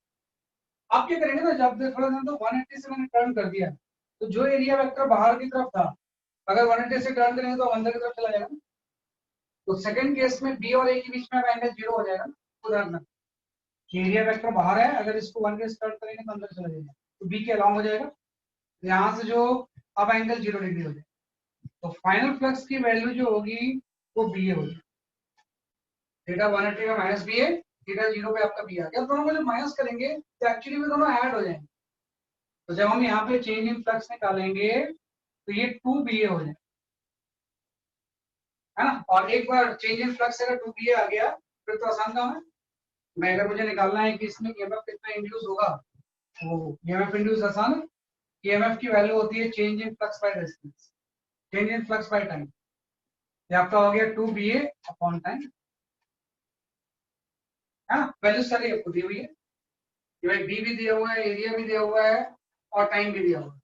आप क्या करेंगे ना, जब थोड़ा सा तो 180 से मैंने टर्न कर दिया, तो जो एरिया वेक्टर बाहर की तरफ था, अगर 180 से टर्न करेंगे तो अंदर की तरफ चला जाएगा। तो सेकंड केस में बी और ए के बीच में एंगल 0 हो जाएगा। उदाहरण, एरिया वेक्टर बाहर है, अगर इसको 1 से टर्न करेंगे तो अंदर चला जाएगा, तो बी के अलॉन्ग हो जाएगा। यहाँ से जो अब एंगल 0 डिग्री हो जाएगा, तो फाइनल फ्लक्स की वैल्यू जो होगी वो बी ए होगी। थीटा 180 का माइनस बी ए, थीटा 0 पे आपका बी आ गया। दोनों को जब माइनस करेंगे तो एक्चुअली में दोनों ऐड हो जाएंगे। तो जब हम यहाँ पे चेंज इन फ्लक्स निकालेंगे तो ये 2 बी ए हो जाएगा, है ना। और एक बार चेंज इन फ्लक्स अगर 2 बी ए आ गया फिर तो आसान काम है। मैं अगर मुझे निकालना है कि इसमें ईएमएफ कितना इंड्यूस होगा, तो ईएमएफ इंड्यूस आसान है। ईएमएफ की वैल्यू होती है change in flux by distance, change in flux by time. ये आपका हो गया 2 बी ए अपॉन टाइम, है ना। वैल्यू सारी आपको दी हुई है, भाई बी भी दिया हुआ है, एरिया भी दिया हुआ है और टाइम भी दिया हुआ है।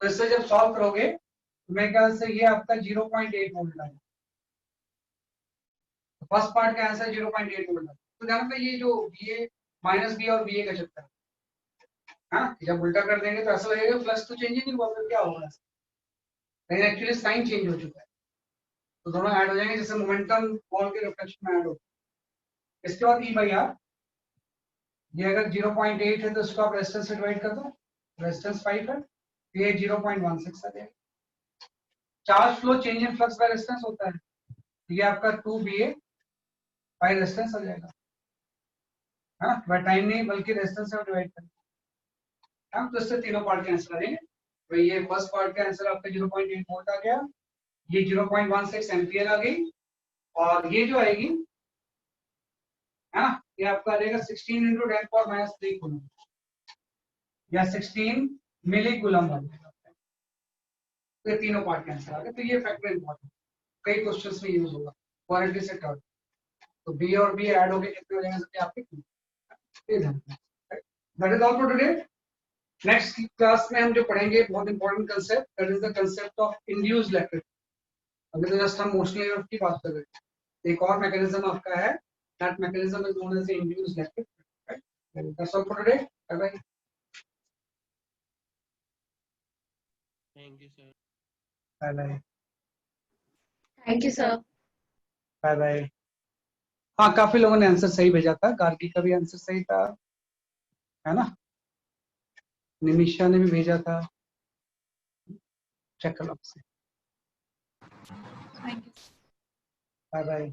तो इससे जब सॉल्व करोगे तो मेरे ख्याल से ये आपका 0.8 वोल्ट आएगा। फर्स्ट पार्ट का आंसर 0.8 वोल्ट है। तो ध्यान रखना ये जो बी ए माइनस बी और बी ए का चक्कर है, हाँ, जब उल्टा कर देंगे तो ऐसा लगेगा फ्लक्स तो चेंज ही नहीं हुआ, फिर क्या होगा, लेकिन एक्चुअली साइन चेंज हो चुका है। तो दोनों ऐड हो जाएंगे, जैसे मोमेंटम बॉल के रिफ्लेक्शन में ऐड हो। इसके बाद ई बाई आर, ये अगर 0.8 है तो इसको आप रेजिस्टेंस से डिवाइड कर दो, रेजिस्टेंस 5 है, ये 0.16 आ जाएगा। Charge flow change in flux by resistance होता है, ये आपका 2 बी ए बाय रेजिस्टेंस आ जाएगा, हाँ, बाय टाइम नहीं बल्कि रेजिस्टेंस से डिवाइड करें। हाँ, तो इससे तीनों पार्ट के आंसर आ जाएंगे। तो ये फर्स्ट पार्ट का आंसर आपका 0.8 वोल्ट आ गया, ये 0.16 एम्पियर आ गई, और ये जो आएगी, है ना, ये आपका आ जाएगा 16 इंटू 10⁻³ कूलम या 16 मिली कूलम आ जाएगा। तो ये तीनों पार्ट के आंसर आ गए। तो ये फैक्टर इंपॉर्टेंट, कई क्वेश्चंस में यूज होगा, क्वालिटी से टर्न। तो बी और बी ऐड हो गए, कितने हो जाएंगे आपके, that is all for today. Next class में हम जो पढ़ेंगे बहुत important concept, that is the concept of induced electric. अभी तो जस्ट हम मोशनल वेव की बात कर रहे हैं, एक और मैकेनिज्म आपका है, that mechanism is known as induced electric. That's all for today, bye bye. Thank you sir. Bye bye. Thank you sir. Bye bye. हाँ, काफी लोगों ने आंसर सही भेजा था, गार्गी का भी आंसर सही था, है ना, निमिषा ने भी भेजा था, चेक कर लो। Thank you. Bye bye.